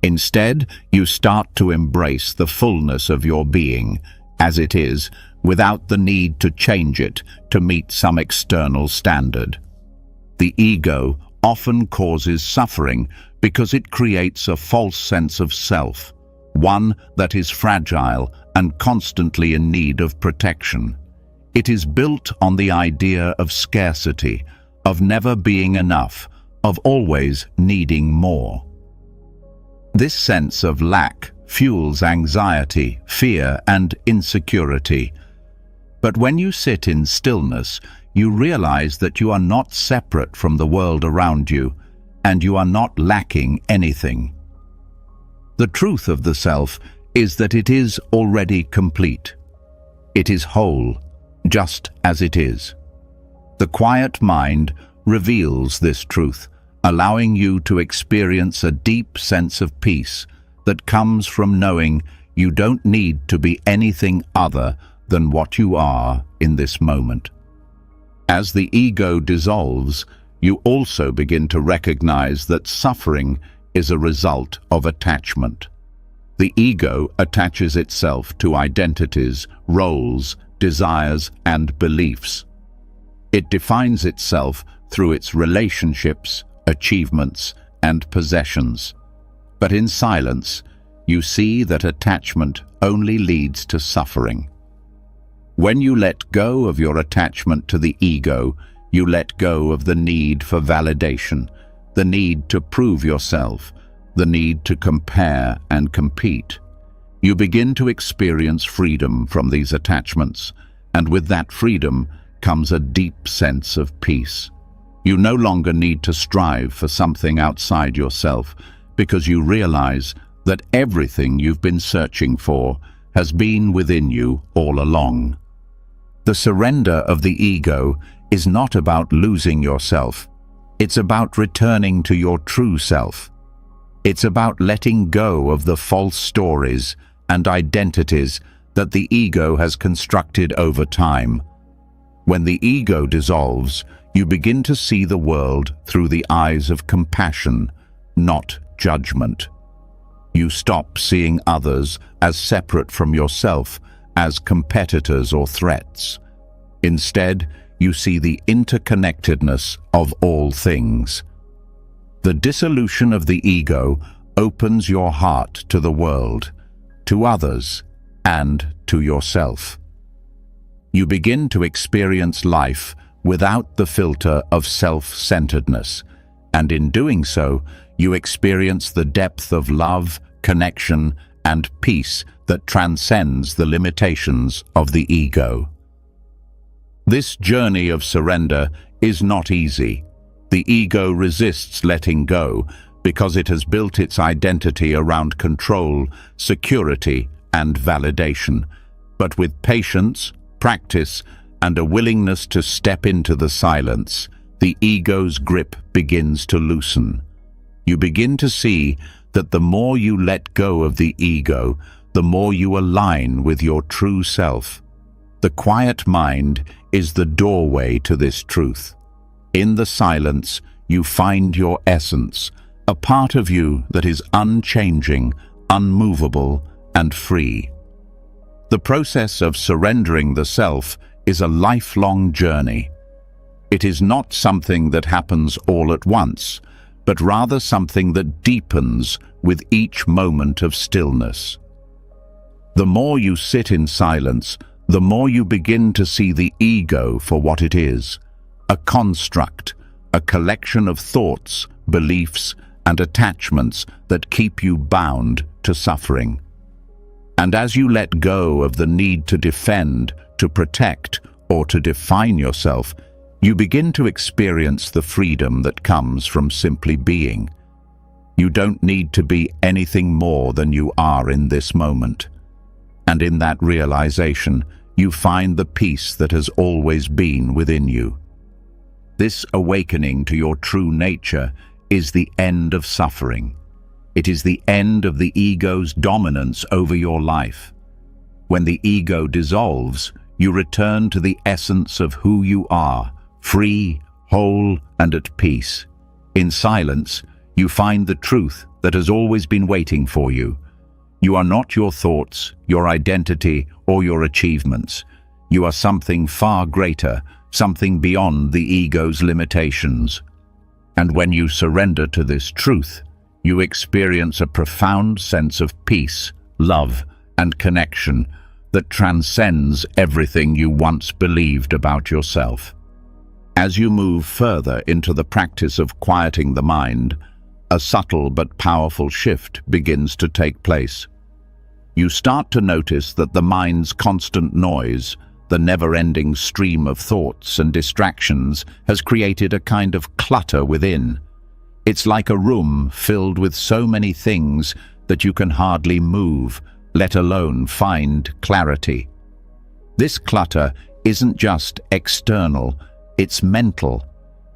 Instead, you start to embrace the fullness of your being, as it is, without the need to change it to meet some external standard. The ego often causes suffering because it creates a false sense of self, one that is fragile and constantly in need of protection. It is built on the idea of scarcity, of never being enough, of always needing more. This sense of lack fuels anxiety, fear, and insecurity. But when you sit in stillness, you realize that you are not separate from the world around you, and you are not lacking anything. The truth of the self is that it is already complete. It is whole, just as it is. The quiet mind reveals this truth, allowing you to experience a deep sense of peace that comes from knowing you don't need to be anything other than what you are in this moment. As the ego dissolves, you also begin to recognize that suffering is a result of attachment. The ego attaches itself to identities, roles, desires, and beliefs. It defines itself through its relationships, achievements, and possessions. But in silence, you see that attachment only leads to suffering. When you let go of your attachment to the ego, you let go of the need for validation, the need to prove yourself, the need to compare and compete. You begin to experience freedom from these attachments, and with that freedom comes a deep sense of peace. You no longer need to strive for something outside yourself because you realize that everything you've been searching for has been within you all along. The surrender of the ego is not about losing yourself. It's about returning to your true self. It's about letting go of the false stories and identities that the ego has constructed over time. When the ego dissolves, you begin to see the world through the eyes of compassion, not judgment. You stop seeing others as separate from yourself, as competitors or threats. Instead, you see the interconnectedness of all things. The dissolution of the ego opens your heart to the world, to others, and to yourself. You begin to experience life without the filter of self-centeredness, and in doing so, you experience the depth of love, connection, and peace that transcends the limitations of the ego. This journey of surrender is not easy. The ego resists letting go because it has built its identity around control, security, and validation. But with patience, practice, and a willingness to step into the silence, the ego's grip begins to loosen. You begin to see that the more you let go of the ego, the more you align with your true self. The quiet mind is the doorway to this truth. In the silence, you find your essence, a part of you that is unchanging, unmovable, and free. The process of surrendering the self is a lifelong journey. It is not something that happens all at once, but rather something that deepens with each moment of stillness. The more you sit in silence, the more you begin to see the ego for what it is, a construct, a collection of thoughts, beliefs, and attachments that keep you bound to suffering. And as you let go of the need to defend, to protect, or to define yourself, you begin to experience the freedom that comes from simply being. You don't need to be anything more than you are in this moment. And in that realization, you find the peace that has always been within you. This awakening to your true nature is the end of suffering. It is the end of the ego's dominance over your life. When the ego dissolves, you return to the essence of who you are, free, whole, and at peace. In silence, you find the truth that has always been waiting for you. You are not your thoughts, your identity, or your achievements. You are something far greater, something beyond the ego's limitations. And when you surrender to this truth, you experience a profound sense of peace, love, and connection that transcends everything you once believed about yourself. As you move further into the practice of quieting the mind, a subtle but powerful shift begins to take place. You start to notice that the mind's constant noise, the never-ending stream of thoughts and distractions, has created a kind of clutter within. It's like a room filled with so many things that you can hardly move, let alone find clarity. This clutter isn't just external, it's mental.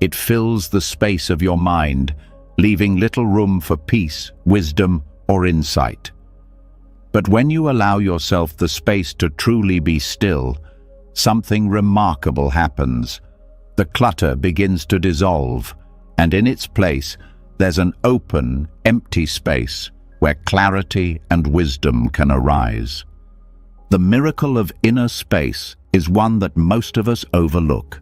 It fills the space of your mind, leaving little room for peace, wisdom, or insight. But when you allow yourself the space to truly be still, something remarkable happens. The clutter begins to dissolve, and in its place, there's an open, empty space where clarity and wisdom can arise. The miracle of inner space is one that most of us overlook.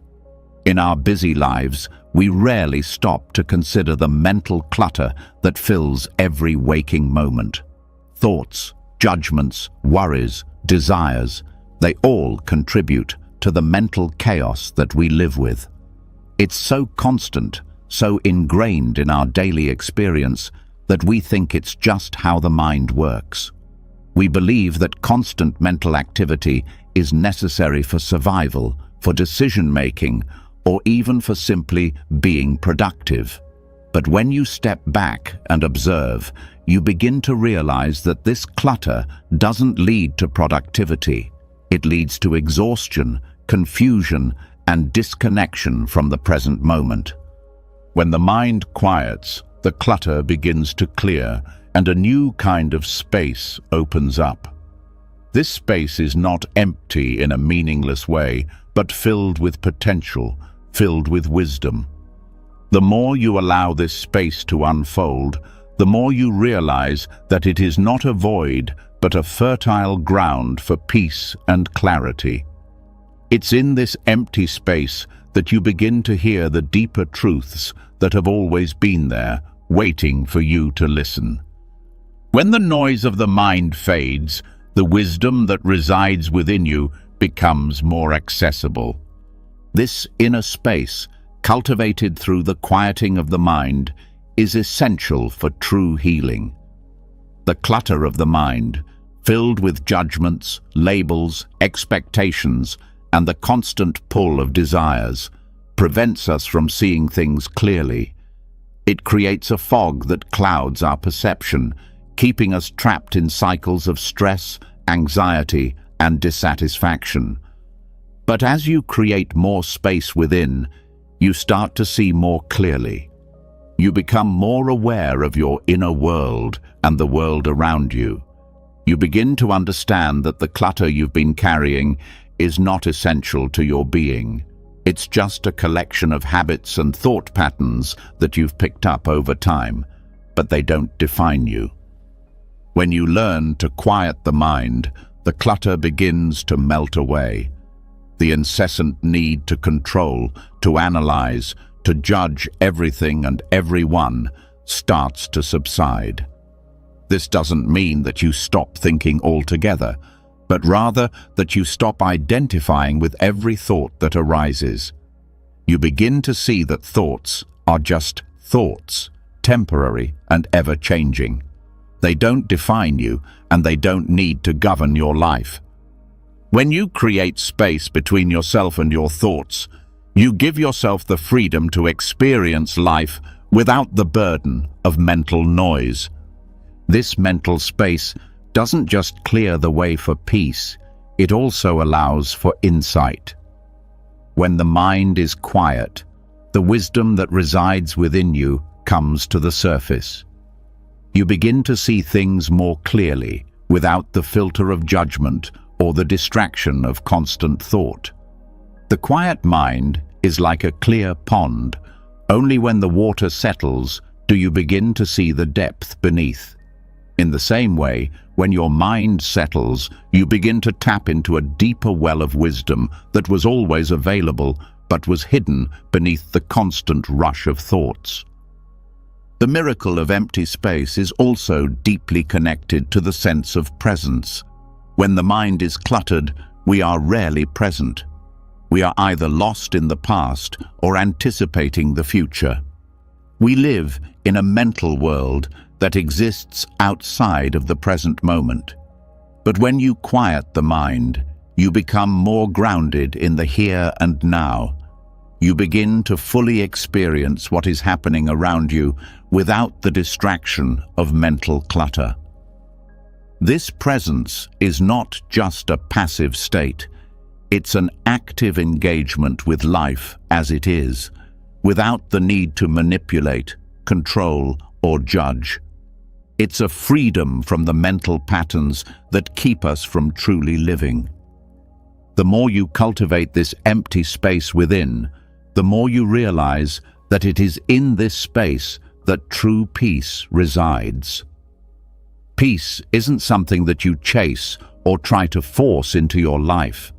In our busy lives, we rarely stop to consider the mental clutter that fills every waking moment. Thoughts, judgments, worries, desires, they all contribute to the mental chaos that we live with. It's so constant, so ingrained in our daily experience that we think it's just how the mind works. We believe that constant mental activity is necessary for survival, for decision-making, or even for simply being productive. But when you step back and observe, you begin to realize that this clutter doesn't lead to productivity. It leads to exhaustion, confusion, and disconnection from the present moment. When the mind quiets, the clutter begins to clear, and a new kind of space opens up. This space is not empty in a meaningless way, but filled with potential, filled with wisdom. The more you allow this space to unfold, the more you realize that it is not a void, but a fertile ground for peace and clarity. It's in this empty space that you begin to hear the deeper truths that have always been there, waiting for you to listen. When the noise of the mind fades, the wisdom that resides within you becomes more accessible. This inner space, cultivated through the quieting of the mind, is essential for true healing. The clutter of the mind, filled with judgments, labels, expectations, and the constant pull of desires, prevents us from seeing things clearly. It creates a fog that clouds our perception, keeping us trapped in cycles of stress, anxiety, and dissatisfaction. But as you create more space within, you start to see more clearly. You become more aware of your inner world and the world around you. You begin to understand that the clutter you've been carrying is not essential to your being. It's just a collection of habits and thought patterns that you've picked up over time, but they don't define you. When you learn to quiet the mind, the clutter begins to melt away. The incessant need to control, to analyze, to judge everything and everyone starts to subside. This doesn't mean that you stop thinking altogether, but rather that you stop identifying with every thought that arises. You begin to see that thoughts are just thoughts, temporary and ever-changing. They don't define you, and they don't need to govern your life. When you create space between yourself and your thoughts, you give yourself the freedom to experience life without the burden of mental noise. This mental space doesn't just clear the way for peace, it also allows for insight. When the mind is quiet, the wisdom that resides within you comes to the surface. You begin to see things more clearly, without the filter of judgment or the distraction of constant thought. The quiet mind is like a clear pond. Only when the water settles do you begin to see the depth beneath. In the same way, when your mind settles, you begin to tap into a deeper well of wisdom that was always available but was hidden beneath the constant rush of thoughts. The miracle of empty space is also deeply connected to the sense of presence. When the mind is cluttered, we are rarely present. We are either lost in the past or anticipating the future. We live in a mental world that exists outside of the present moment. But when you quiet the mind, you become more grounded in the here and now. You begin to fully experience what is happening around you without the distraction of mental clutter. This presence is not just a passive state. It's an active engagement with life as it is, without the need to manipulate, control, or judge. It's a freedom from the mental patterns that keep us from truly living. The more you cultivate this empty space within, the more you realize that it is in this space that true peace resides. Peace isn't something that you chase or try to force into your life.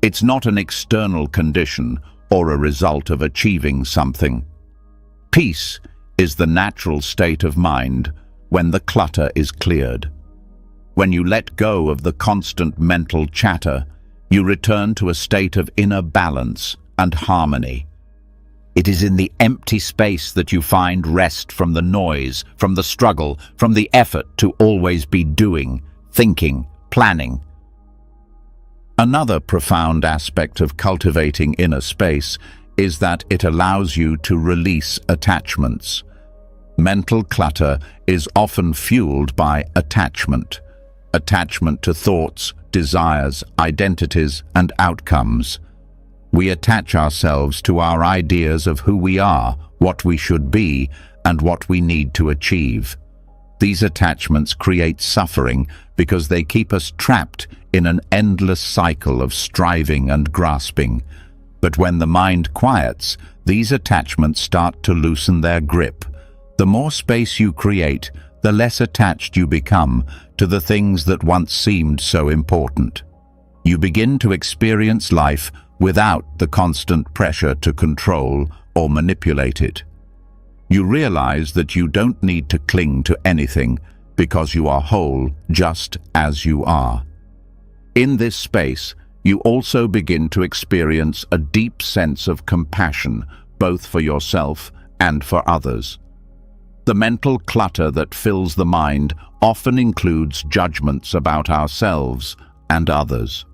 It's not an external condition or a result of achieving something. Peace is the natural state of mind when the clutter is cleared. When you let go of the constant mental chatter, you return to a state of inner balance and harmony. It is in the empty space that you find rest from the noise, from the struggle, from the effort to always be doing, thinking, planning. Another profound aspect of cultivating inner space is that it allows you to release attachments. Mental clutter is often fueled by attachment. Attachment to thoughts, desires, identities, and outcomes. We attach ourselves to our ideas of who we are, what we should be, and what we need to achieve. These attachments create suffering because they keep us trapped in an endless cycle of striving and grasping. But when the mind quiets, these attachments start to loosen their grip. The more space you create, the less attached you become to the things that once seemed so important. You begin to experience life without the constant pressure to control or manipulate it. You realize that you don't need to cling to anything because you are whole just as you are. In this space, you also begin to experience a deep sense of compassion, both for yourself and for others. The mental clutter that fills the mind often includes judgments about ourselves and others.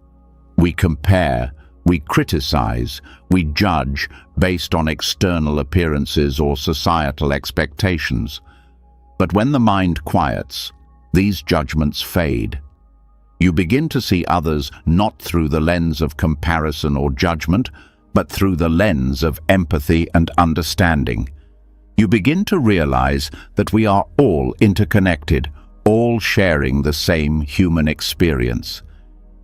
We compare, we criticize, we judge based on external appearances or societal expectations. But when the mind quiets, these judgments fade. You begin to see others not through the lens of comparison or judgment, but through the lens of empathy and understanding. You begin to realize that we are all interconnected, all sharing the same human experience.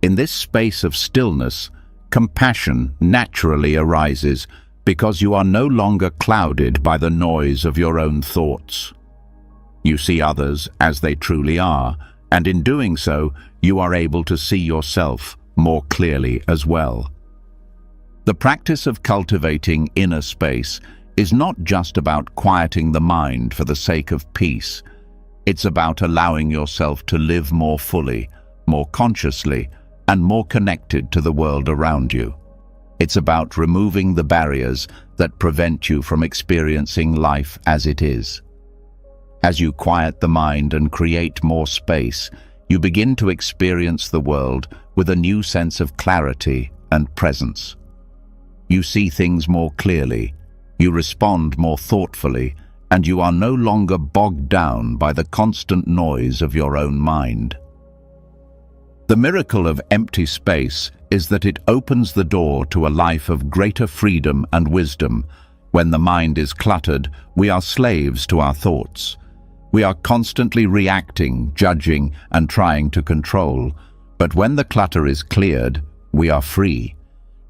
In this space of stillness, compassion naturally arises because you are no longer clouded by the noise of your own thoughts. You see others as they truly are, and in doing so, you are able to see yourself more clearly as well. The practice of cultivating inner space is not just about quieting the mind for the sake of peace. It's about allowing yourself to live more fully, more consciously, and more connected to the world around you. It's about removing the barriers that prevent you from experiencing life as it is. As you quiet the mind and create more space, you begin to experience the world with a new sense of clarity and presence. You see things more clearly, you respond more thoughtfully, and you are no longer bogged down by the constant noise of your own mind. The miracle of empty space is that it opens the door to a life of greater freedom and wisdom. When the mind is cluttered, we are slaves to our thoughts. We are constantly reacting, judging, and trying to control. But when the clutter is cleared, we are free.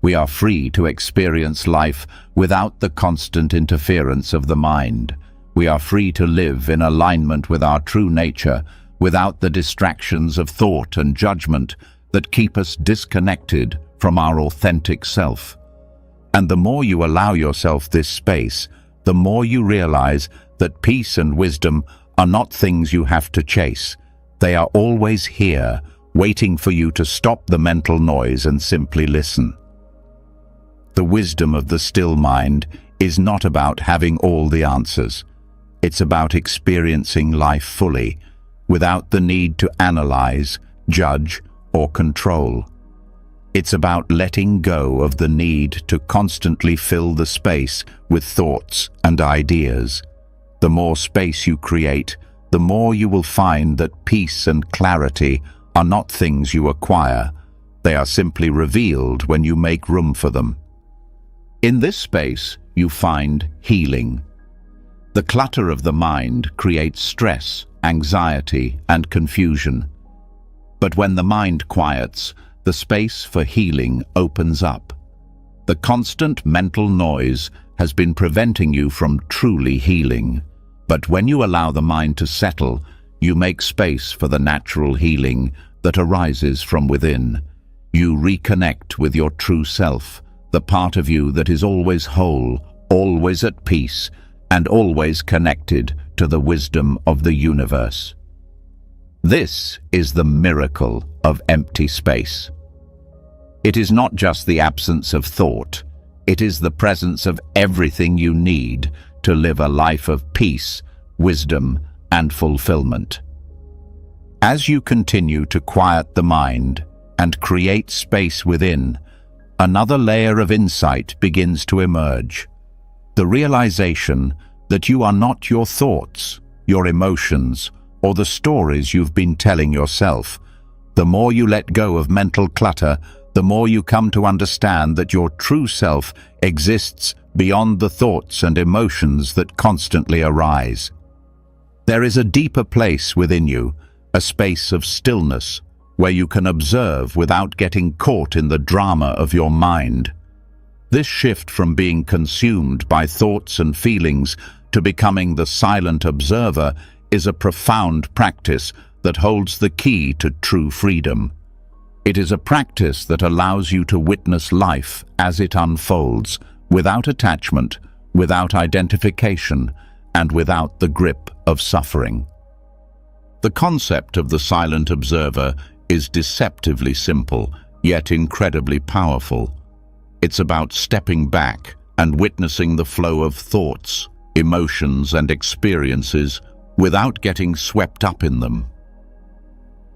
We are free to experience life without the constant interference of the mind. We are free to live in alignment with our true nature, without the distractions of thought and judgment that keep us disconnected from our authentic self. And the more you allow yourself this space, the more you realize that peace and wisdom are not things you have to chase. They are always here, waiting for you to stop the mental noise and simply listen. The wisdom of the still mind is not about having all the answers. It's about experiencing life fully, without the need to analyze, judge, or control. It's about letting go of the need to constantly fill the space with thoughts and ideas. The more space you create, the more you will find that peace and clarity are not things you acquire. They are simply revealed when you make room for them. In this space, you find healing. The clutter of the mind creates stress, anxiety, and confusion. But when the mind quiets, the space for healing opens up. The constant mental noise has been preventing you from truly healing. But when you allow the mind to settle, you make space for the natural healing that arises from within. You reconnect with your true self, the part of you that is always whole, always at peace, and always connected to the wisdom of the universe. This is the miracle of empty space. It is not just the absence of thought, it is the presence of everything you need to live a life of peace, wisdom, and fulfillment. As you continue to quiet the mind and create space within, another layer of insight begins to emerge. The realization that you are not your thoughts, your emotions, or the stories you've been telling yourself. The more you let go of mental clutter, the more you come to understand that your true self exists beyond the thoughts and emotions that constantly arise. There is a deeper place within you, a space of stillness, where you can observe without getting caught in the drama of your mind. This shift from being consumed by thoughts and feelings to becoming the silent observer is a profound practice that holds the key to true freedom. It is a practice that allows you to witness life as it unfolds, without attachment, without identification, and without the grip of suffering. The concept of the silent observer is deceptively simple, yet incredibly powerful. It's about stepping back and witnessing the flow of thoughts, emotions, and experiences without getting swept up in them.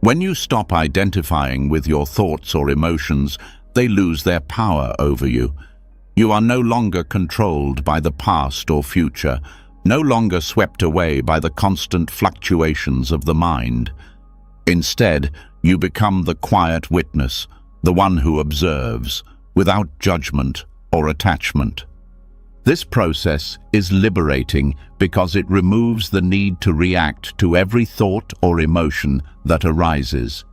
When you stop identifying with your thoughts or emotions, they lose their power over you. You are no longer controlled by the past or future, no longer swept away by the constant fluctuations of the mind. Instead, you become the quiet witness, the one who observes, without judgment or attachment. This process is liberating because it removes the need to react to every thought or emotion that arises.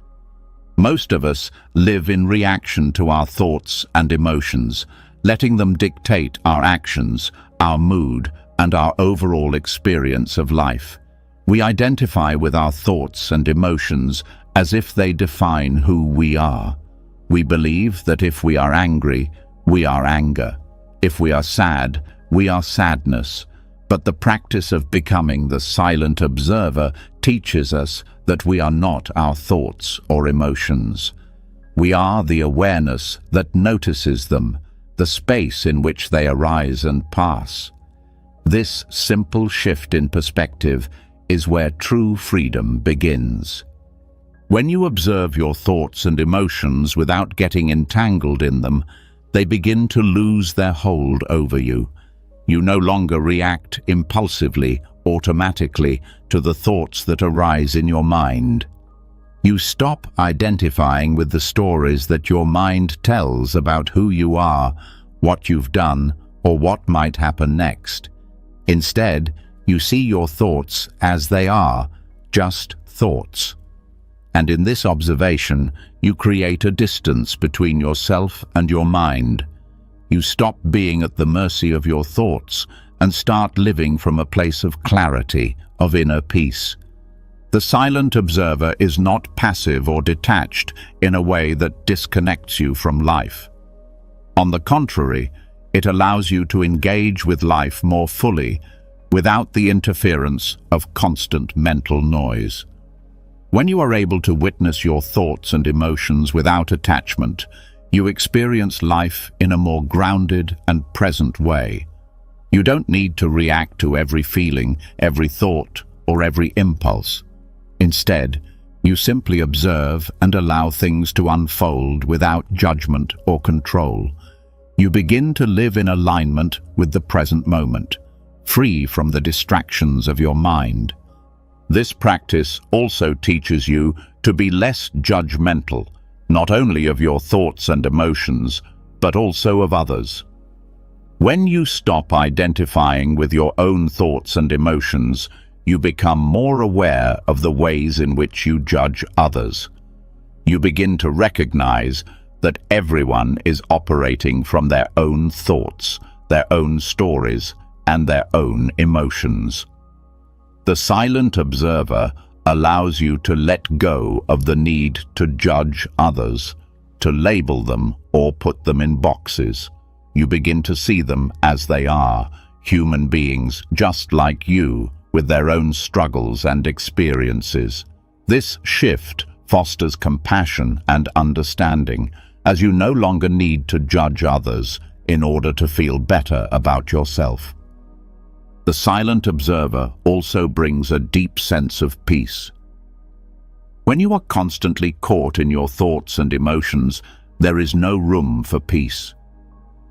Most of us live in reaction to our thoughts and emotions, letting them dictate our actions, our mood, and our overall experience of life. We identify with our thoughts and emotions as if they define who we are. We believe that if we are angry, we are anger. If we are sad, we are sadness. But the practice of becoming the silent observer teaches us that we are not our thoughts or emotions. We are the awareness that notices them, the space in which they arise and pass. This simple shift in perspective is where true freedom begins. When you observe your thoughts and emotions without getting entangled in them, they begin to lose their hold over you. You no longer react impulsively, automatically, to the thoughts that arise in your mind. You stop identifying with the stories that your mind tells about who you are, what you've done, or what might happen next. Instead, you see your thoughts as they are, just thoughts. And in this observation, you create a distance between yourself and your mind. You stop being at the mercy of your thoughts and start living from a place of clarity, of inner peace. The silent observer is not passive or detached in a way that disconnects you from life. On the contrary, it allows you to engage with life more fully, without the interference of constant mental noise. When you are able to witness your thoughts and emotions without attachment, you experience life in a more grounded and present way. You don't need to react to every feeling, every thought, or every impulse. Instead, you simply observe and allow things to unfold without judgment or control. You begin to live in alignment with the present moment, free from the distractions of your mind. This practice also teaches you to be less judgmental, not only of your thoughts and emotions, but also of others. When you stop identifying with your own thoughts and emotions, you become more aware of the ways in which you judge others. You begin to recognize that everyone is operating from their own thoughts, their own stories, and their own emotions. The silent observer allows you to let go of the need to judge others, to label them or put them in boxes. You begin to see them as they are, human beings just like you, with their own struggles and experiences. This shift fosters compassion and understanding, as you no longer need to judge others in order to feel better about yourself. The silent observer also brings a deep sense of peace. When you are constantly caught in your thoughts and emotions, there is no room for peace.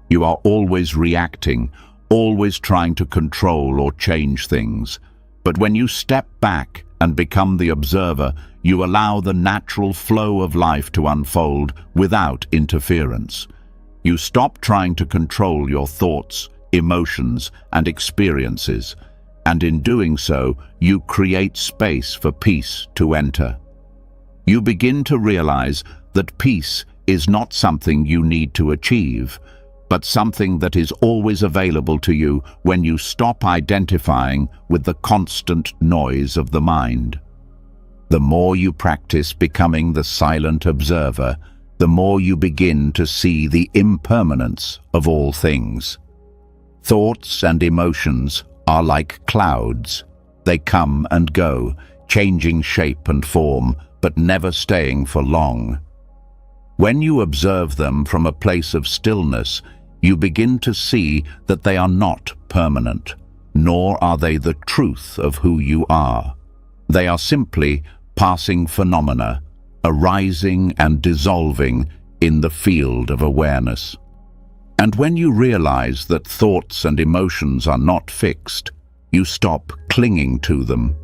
You are always reacting, always trying to control or change things. But when you step back and become the observer, you allow the natural flow of life to unfold without interference. You stop trying to control your thoughts, emotions, and experiences, and in doing so, you create space for peace to enter. You begin to realize that peace is not something you need to achieve, but something that is always available to you when you stop identifying with the constant noise of the mind. The more you practice becoming the silent observer, the more you begin to see the impermanence of all things. Thoughts and emotions are like clouds. They come and go, changing shape and form, but never staying for long. When you observe them from a place of stillness, you begin to see that they are not permanent, nor are they the truth of who you are. They are simply passing phenomena, arising and dissolving in the field of awareness. And when you realize that thoughts and emotions are not fixed, you stop clinging to them.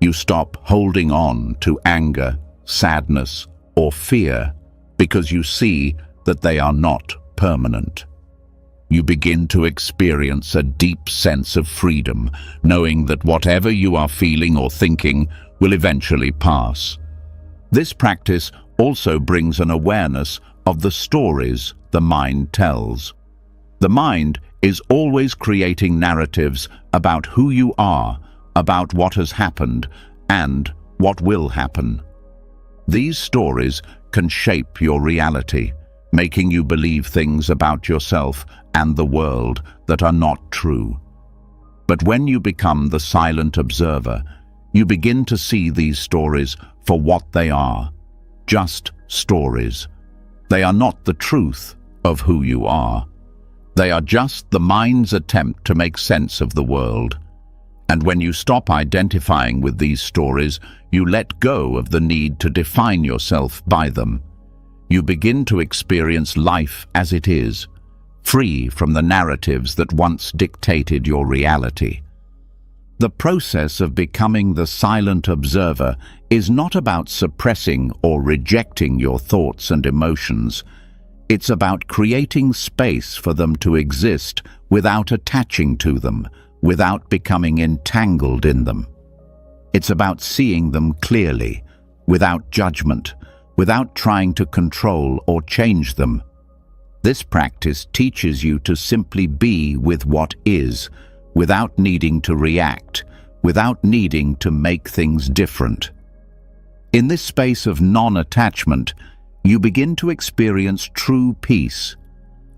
You stop holding on to anger, sadness, or fear, because you see that they are not permanent. You begin to experience a deep sense of freedom, knowing that whatever you are feeling or thinking will eventually pass. This practice also brings an awareness of the stories the mind tells. The mind is always creating narratives about who you are, about what has happened, and what will happen. These stories can shape your reality, making you believe things about yourself and the world that are not true. But when you become the silent observer, you begin to see these stories for what they are, just stories. They are not the truth of who you are. They are just the mind's attempt to make sense of the world. And when you stop identifying with these stories, you let go of the need to define yourself by them. You begin to experience life as it is, free from the narratives that once dictated your reality. The process of becoming the silent observer is not about suppressing or rejecting your thoughts and emotions. It's about creating space for them to exist without attaching to them, without becoming entangled in them. It's about seeing them clearly, without judgment, without trying to control or change them. This practice teaches you to simply be with what is, without needing to react, without needing to make things different. In this space of non-attachment, you begin to experience true peace,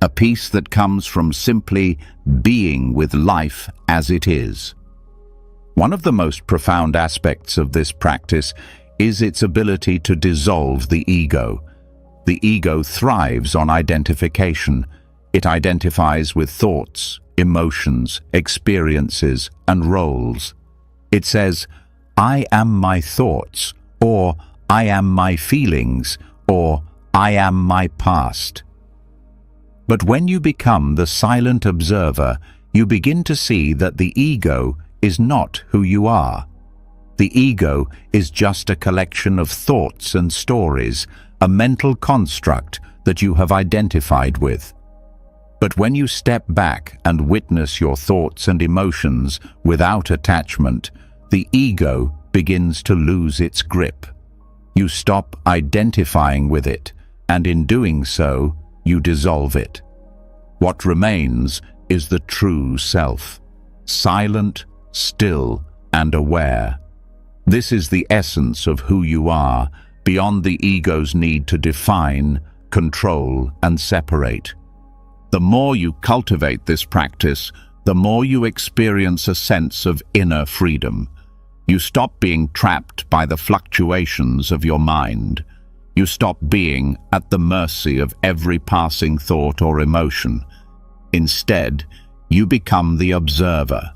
a peace that comes from simply being with life as it is. One of the most profound aspects of this practice is its ability to dissolve the ego. The ego thrives on identification. It identifies with thoughts, emotions, experiences, and roles. It says, "I am my thoughts," or "I am my feelings," or "I am my past." But when you become the silent observer, you begin to see that the ego is not who you are. The ego is just a collection of thoughts and stories, a mental construct that you have identified with. But when you step back and witness your thoughts and emotions without attachment, the ego begins to lose its grip. You stop identifying with it, and in doing so, you dissolve it. What remains is the true self, silent, still, and aware. This is the essence of who you are, beyond the ego's need to define, control, and separate. The more you cultivate this practice, the more you experience a sense of inner freedom. You stop being trapped by the fluctuations of your mind. You stop being at the mercy of every passing thought or emotion. Instead, you become the observer,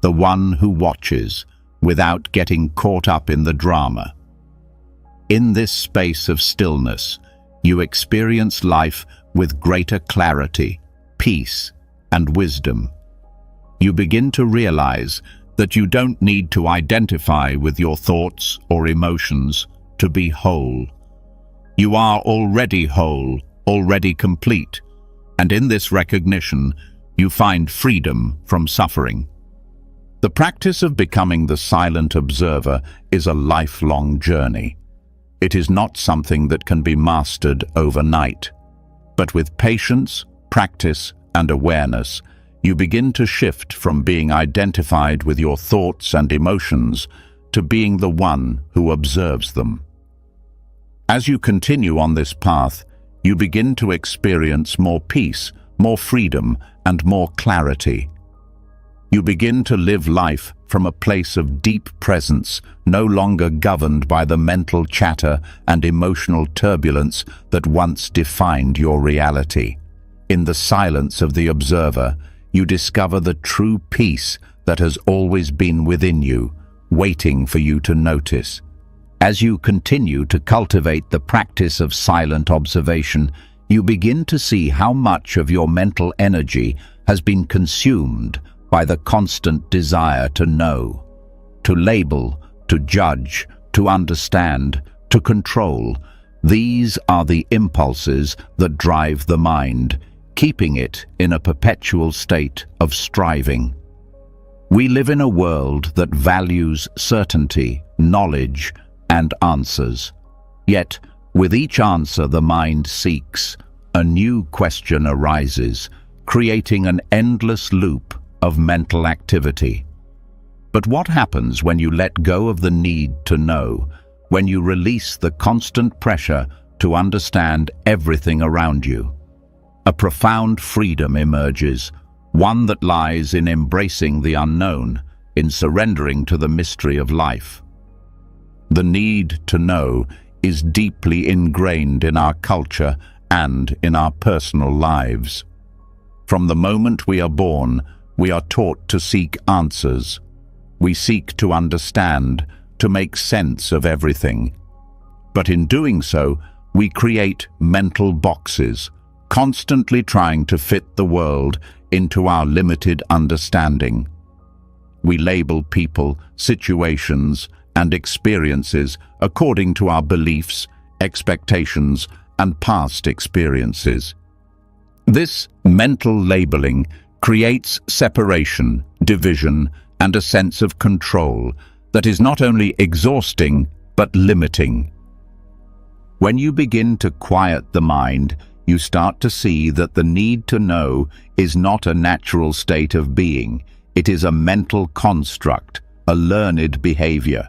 the one who watches, without getting caught up in the drama. In this space of stillness, you experience life with greater clarity, peace, and wisdom. You begin to realize that you don't need to identify with your thoughts or emotions to be whole. You are already whole, already complete, and in this recognition, you find freedom from suffering. The practice of becoming the silent observer is a lifelong journey. It is not something that can be mastered overnight. But with patience, practice, and awareness, you begin to shift from being identified with your thoughts and emotions to being the one who observes them. As you continue on this path, you begin to experience more peace, more freedom, and more clarity. You begin to live life from a place of deep presence, no longer governed by the mental chatter and emotional turbulence that once defined your reality. In the silence of the observer, you discover the true peace that has always been within you, waiting for you to notice. As you continue to cultivate the practice of silent observation, you begin to see how much of your mental energy has been consumed by the constant desire to know, to label, to judge, to understand, to control. These are the impulses that drive the mind, keeping it in a perpetual state of striving. We live in a world that values certainty, knowledge, and answers. Yet, With each answer the mind seeks, a new question arises, creating an endless loop of mental activity. But what happens when you let go of the need to know, when you release the constant pressure to understand everything around you? A profound freedom emerges, one that lies in embracing the unknown, in surrendering to the mystery of life. The need to know is deeply ingrained in our culture and in our personal lives. From the moment we are born, we are taught to seek answers. We seek to understand, to make sense of everything. But in doing so, we create mental boxes, constantly trying to fit the world into our limited understanding. We label people, situations, and experiences according to our beliefs, expectations, and past experiences. This mental labeling creates separation, division, and a sense of control that is not only exhausting but limiting. When you begin to quiet the mind, you start to see that the need to know is not a natural state of being. It is a mental construct, a learned behavior.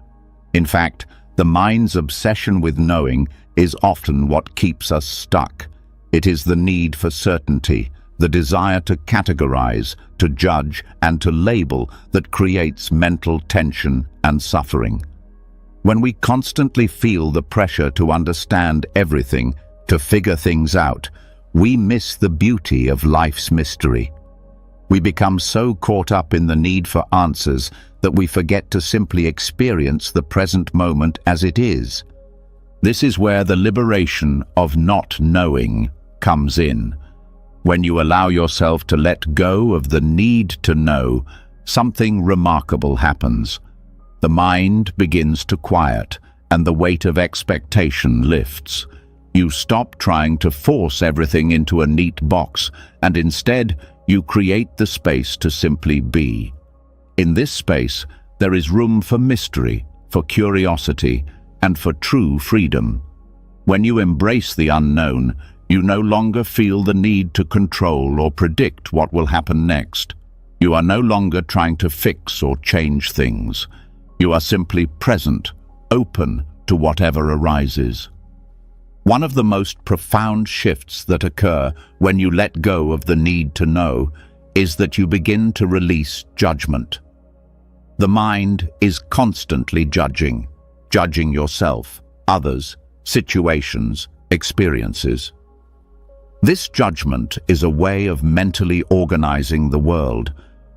In fact, the mind's obsession with knowing is often what keeps us stuck. It is the need for certainty, the desire to categorize, to judge, and to label that creates mental tension and suffering. When we constantly feel the pressure to understand everything, to figure things out, we miss the beauty of life's mystery. We become so caught up in the need for answers that we forget to simply experience the present moment as it is. This is where the liberation of not knowing comes in. When you allow yourself to let go of the need to know, something remarkable happens. The mind begins to quiet, and the weight of expectation lifts. You stop trying to force everything into a neat box, and instead, you create the space to simply be. In this space, there is room for mystery, for curiosity, and for true freedom. When you embrace the unknown, you no longer feel the need to control or predict what will happen next. You are no longer trying to fix or change things. You are simply present, open to whatever arises. One of the most profound shifts that occur when you let go of the need to know is that you begin to release judgment. The mind is constantly judging yourself, others, situations, experiences. This judgment is a way of mentally organizing the world,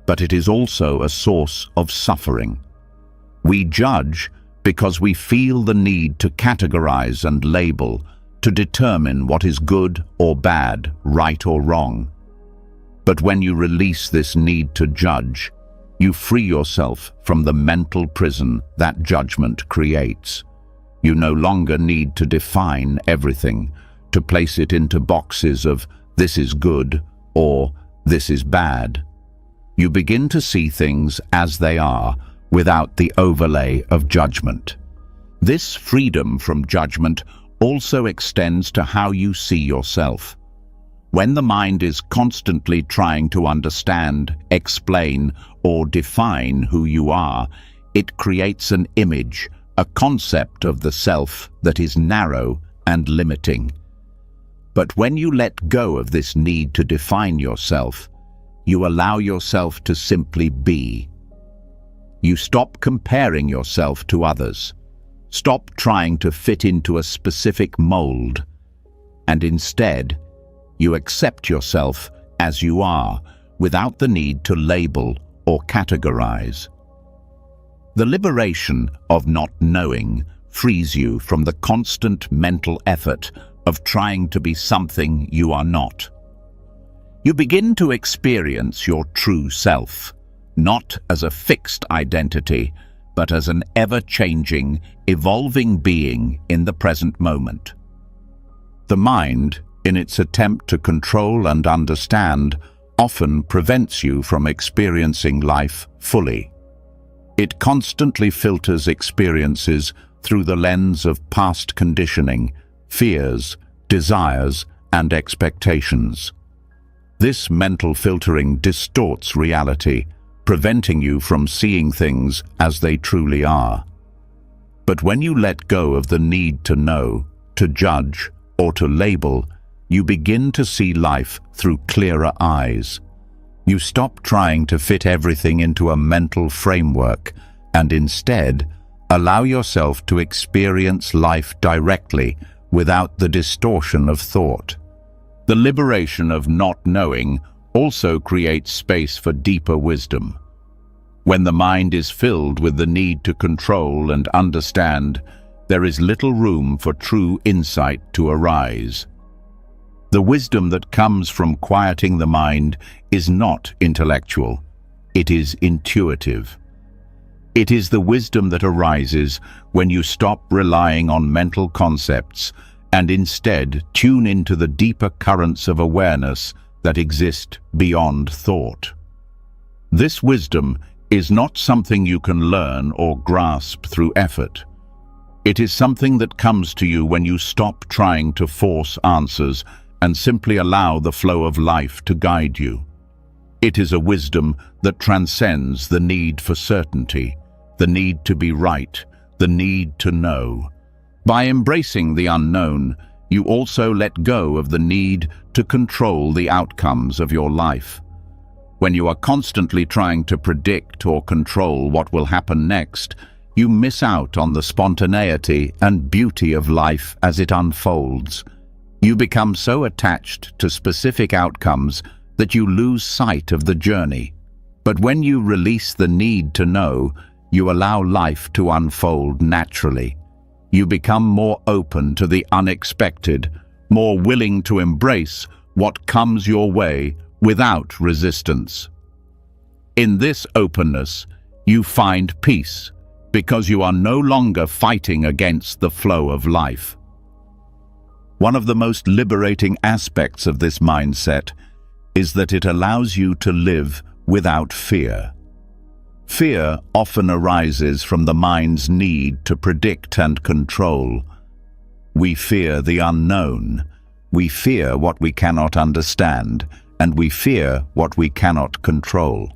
but it is also a source of suffering. We judge because we feel the need to categorize and label, to determine what is good or bad, right or wrong. But when you release this need to judge, you free yourself from the mental prison that judgment creates. You no longer need to define everything, to place it into boxes of this is good or this is bad. You begin to see things as they are, without the overlay of judgment. This freedom from judgment also extends to how you see yourself. When the mind is constantly trying to understand, explain, or define who you are, it creates an image, a concept of the self that is narrow and limiting. But when you let go of this need to define yourself, you allow yourself to simply be. You stop comparing yourself to others. Stop trying to fit into a specific mold, and instead, you accept yourself as you are, without the need to label or categorize. The liberation of not knowing frees you from the constant mental effort of trying to be something you are not. You begin to experience your true self, not as a fixed identity, but as an ever-changing, evolving being in the present moment. The mind, in its attempt to control and understand, often prevents you from experiencing life fully. It constantly filters experiences through the lens of past conditioning, fears, desires, and expectations. This mental filtering distorts reality, preventing you from seeing things as they truly are. But when you let go of the need to know, to judge, or to label, you begin to see life through clearer eyes. You stop trying to fit everything into a mental framework and instead allow yourself to experience life directly without the distortion of thought. The liberation of not knowing also creates space for deeper wisdom. When the mind is filled with the need to control and understand, there is little room for true insight to arise. The wisdom that comes from quieting the mind is not intellectual, it is intuitive. It is the wisdom that arises when you stop relying on mental concepts and instead tune into the deeper currents of awareness that exist beyond thought. This wisdom is not something you can learn or grasp through effort. It is something that comes to you when you stop trying to force answers and simply allow the flow of life to guide you. It is a wisdom that transcends the need for certainty, the need to be right, the need to know. By embracing the unknown, you also let go of the need to control the outcomes of your life. When you are constantly trying to predict or control what will happen next, you miss out on the spontaneity and beauty of life as it unfolds. You become so attached to specific outcomes that you lose sight of the journey. But when you release the need to know, you allow life to unfold naturally. You become more open to the unexpected, more willing to embrace what comes your way without resistance. In this openness, you find peace, because you are no longer fighting against the flow of life. One of the most liberating aspects of this mindset is that it allows you to live without fear. Fear often arises from the mind's need to predict and control. We fear the unknown. We fear what we cannot understand, and we fear what we cannot control.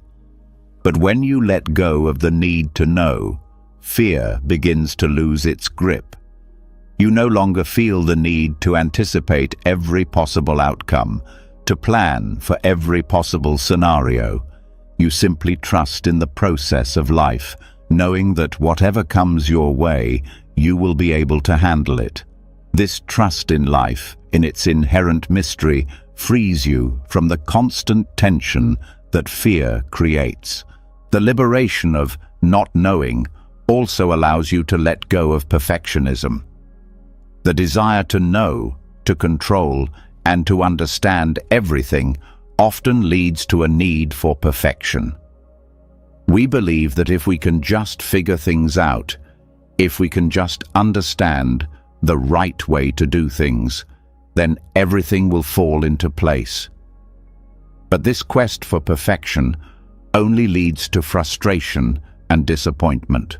But when you let go of the need to know, fear begins to lose its grip. You no longer feel the need to anticipate every possible outcome, to plan for every possible scenario. You simply trust in the process of life, knowing that whatever comes your way, you will be able to handle it. This trust in life, in its inherent mystery, frees you from the constant tension that fear creates. The liberation of not knowing also allows you to let go of perfectionism. The desire to know, to control, and to understand everything often leads to a need for perfection. We believe that if we can just figure things out, if we can just understand the right way to do things, then everything will fall into place. But this quest for perfection only leads to frustration and disappointment.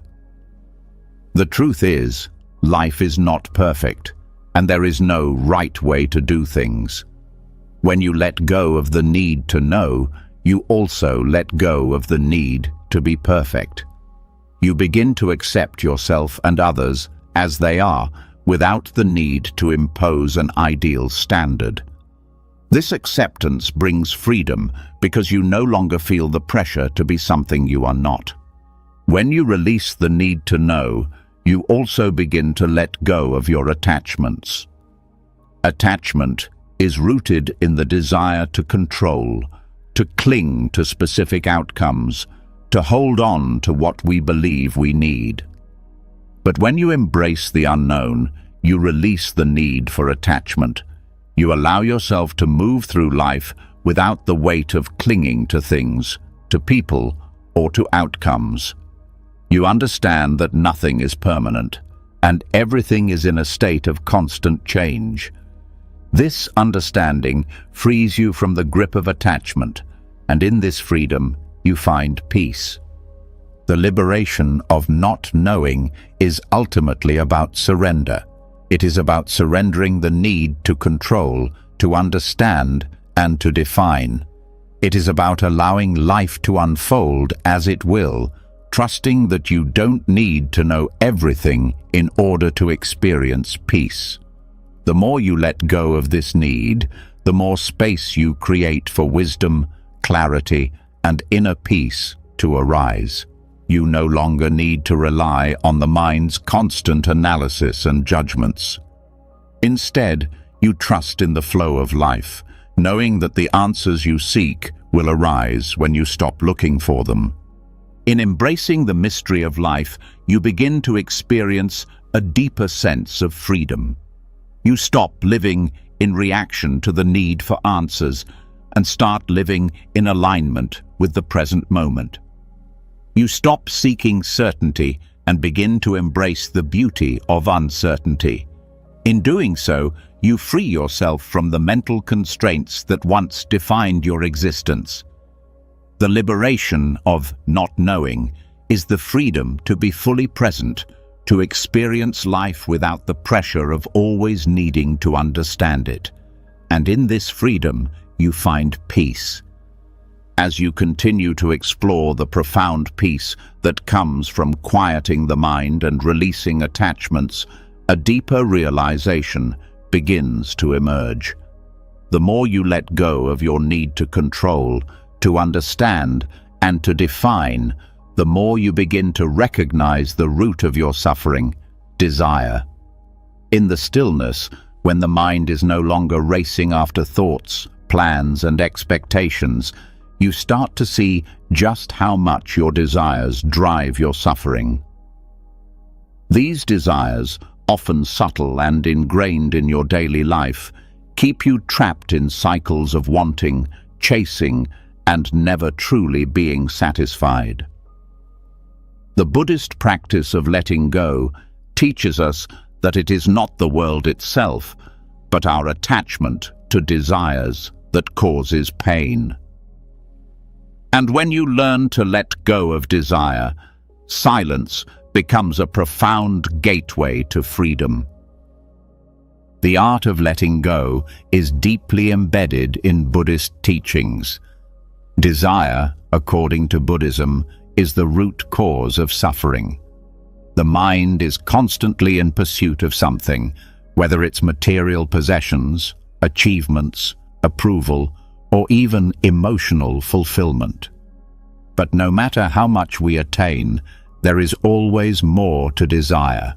The truth is, life is not perfect, and there is no right way to do things. When you let go of the need to know, you also let go of the need to be perfect. You begin to accept yourself and others as they are, without the need to impose an ideal standard. This acceptance brings freedom because you no longer feel the pressure to be something you are not. When you release the need to know, you also begin to let go of your attachments. Attachment is rooted in the desire to control, to cling to specific outcomes, to hold on to what we believe we need. But when you embrace the unknown, you release the need for attachment. You allow yourself to move through life without the weight of clinging to things, to people, or to outcomes. You understand that nothing is permanent, and everything is in a state of constant change. This understanding frees you from the grip of attachment, and in this freedom you find peace. The liberation of not knowing is ultimately about surrender. It is about surrendering the need to control, to understand, and to define. It is about allowing life to unfold as it will, trusting that you don't need to know everything in order to experience peace. The more you let go of this need, the more space you create for wisdom, clarity, and inner peace to arise. You no longer need to rely on the mind's constant analysis and judgments. Instead, you trust in the flow of life, knowing that the answers you seek will arise when you stop looking for them. In embracing the mystery of life, you begin to experience a deeper sense of freedom. You stop living in reaction to the need for answers and start living in alignment with the present moment. You stop seeking certainty and begin to embrace the beauty of uncertainty. In doing so, you free yourself from the mental constraints that once defined your existence. The liberation of not knowing is the freedom to be fully present, to experience life without the pressure of always needing to understand it. And in this freedom, you find peace. As you continue to explore the profound peace that comes from quieting the mind and releasing attachments, a deeper realization begins to emerge. The more you let go of your need to control, to understand, and to define, the more you begin to recognize the root of your suffering, desire. In the stillness, when the mind is no longer racing after thoughts, plans, and expectations, you start to see just how much your desires drive your suffering. These desires, often subtle and ingrained in your daily life, keep you trapped in cycles of wanting, chasing, and never truly being satisfied. The Buddhist practice of letting go teaches us that it is not the world itself, but our attachment to desires that causes pain. And when you learn to let go of desire, silence becomes a profound gateway to freedom. The art of letting go is deeply embedded in Buddhist teachings. Desire, according to Buddhism, is the root cause of suffering. The mind is constantly in pursuit of something, whether it's material possessions, achievements, approval, or even emotional fulfillment. But no matter how much we attain, there is always more to desire.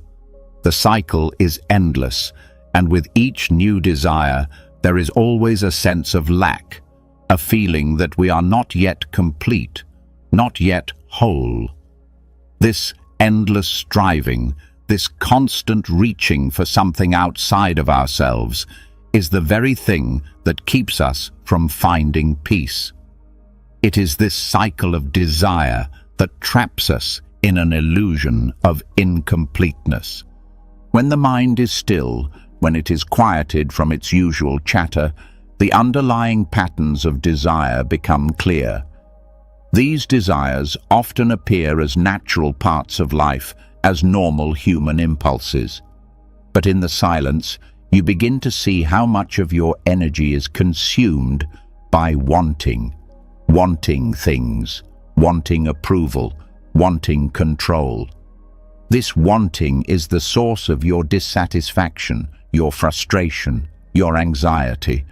The cycle is endless, and with each new desire, there is always a sense of lack, a feeling that we are not yet complete, not yet whole. This endless striving, this constant reaching for something outside of ourselves, is the very thing that keeps us from finding peace. It is this cycle of desire that traps us in an illusion of incompleteness. When the mind is still, when it is quieted from its usual chatter, the underlying patterns of desire become clear. These desires often appear as natural parts of life, as normal human impulses. But in the silence, you begin to see how much of your energy is consumed by wanting things, wanting approval, wanting control. This wanting is the source of your dissatisfaction, your frustration, your anxiety.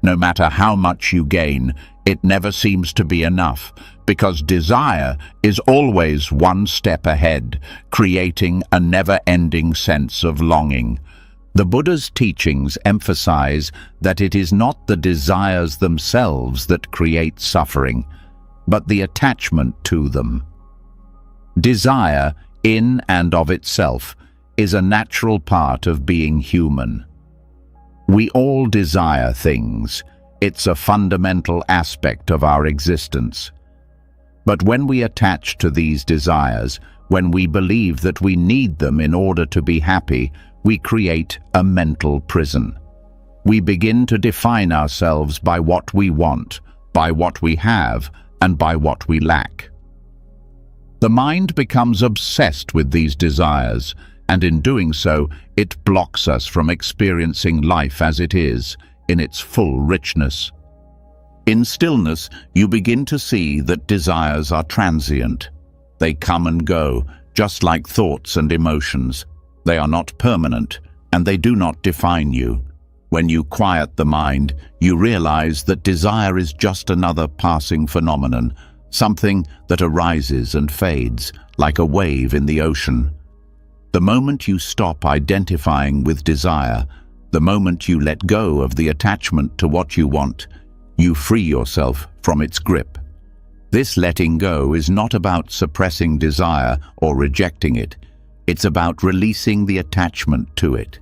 No matter how much you gain, it never seems to be enough, because desire is always one step ahead, creating a never-ending sense of longing. The Buddha's teachings emphasize that it is not the desires themselves that create suffering, but the attachment to them. Desire, in and of itself, is a natural part of being human. We all desire things. It's a fundamental aspect of our existence. But when we attach to these desires, when we believe that we need them in order to be happy, we create a mental prison. We begin to define ourselves by what we want, by what we have, and by what we lack. The mind becomes obsessed with these desires, and in doing so, it blocks us from experiencing life as it is, in its full richness. In stillness, you begin to see that desires are transient. They come and go, just like thoughts and emotions. They are not permanent, and they do not define you. When you quiet the mind, you realize that desire is just another passing phenomenon, something that arises and fades, like a wave in the ocean. The moment you stop identifying with desire, the moment you let go of the attachment to what you want, you free yourself from its grip. This letting go is not about suppressing desire or rejecting it. It's about releasing the attachment to it.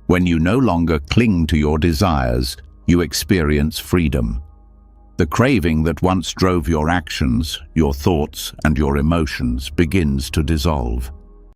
When you no longer cling to your desires, you experience freedom. The craving that once drove your actions, your thoughts, and your emotions begins to dissolve.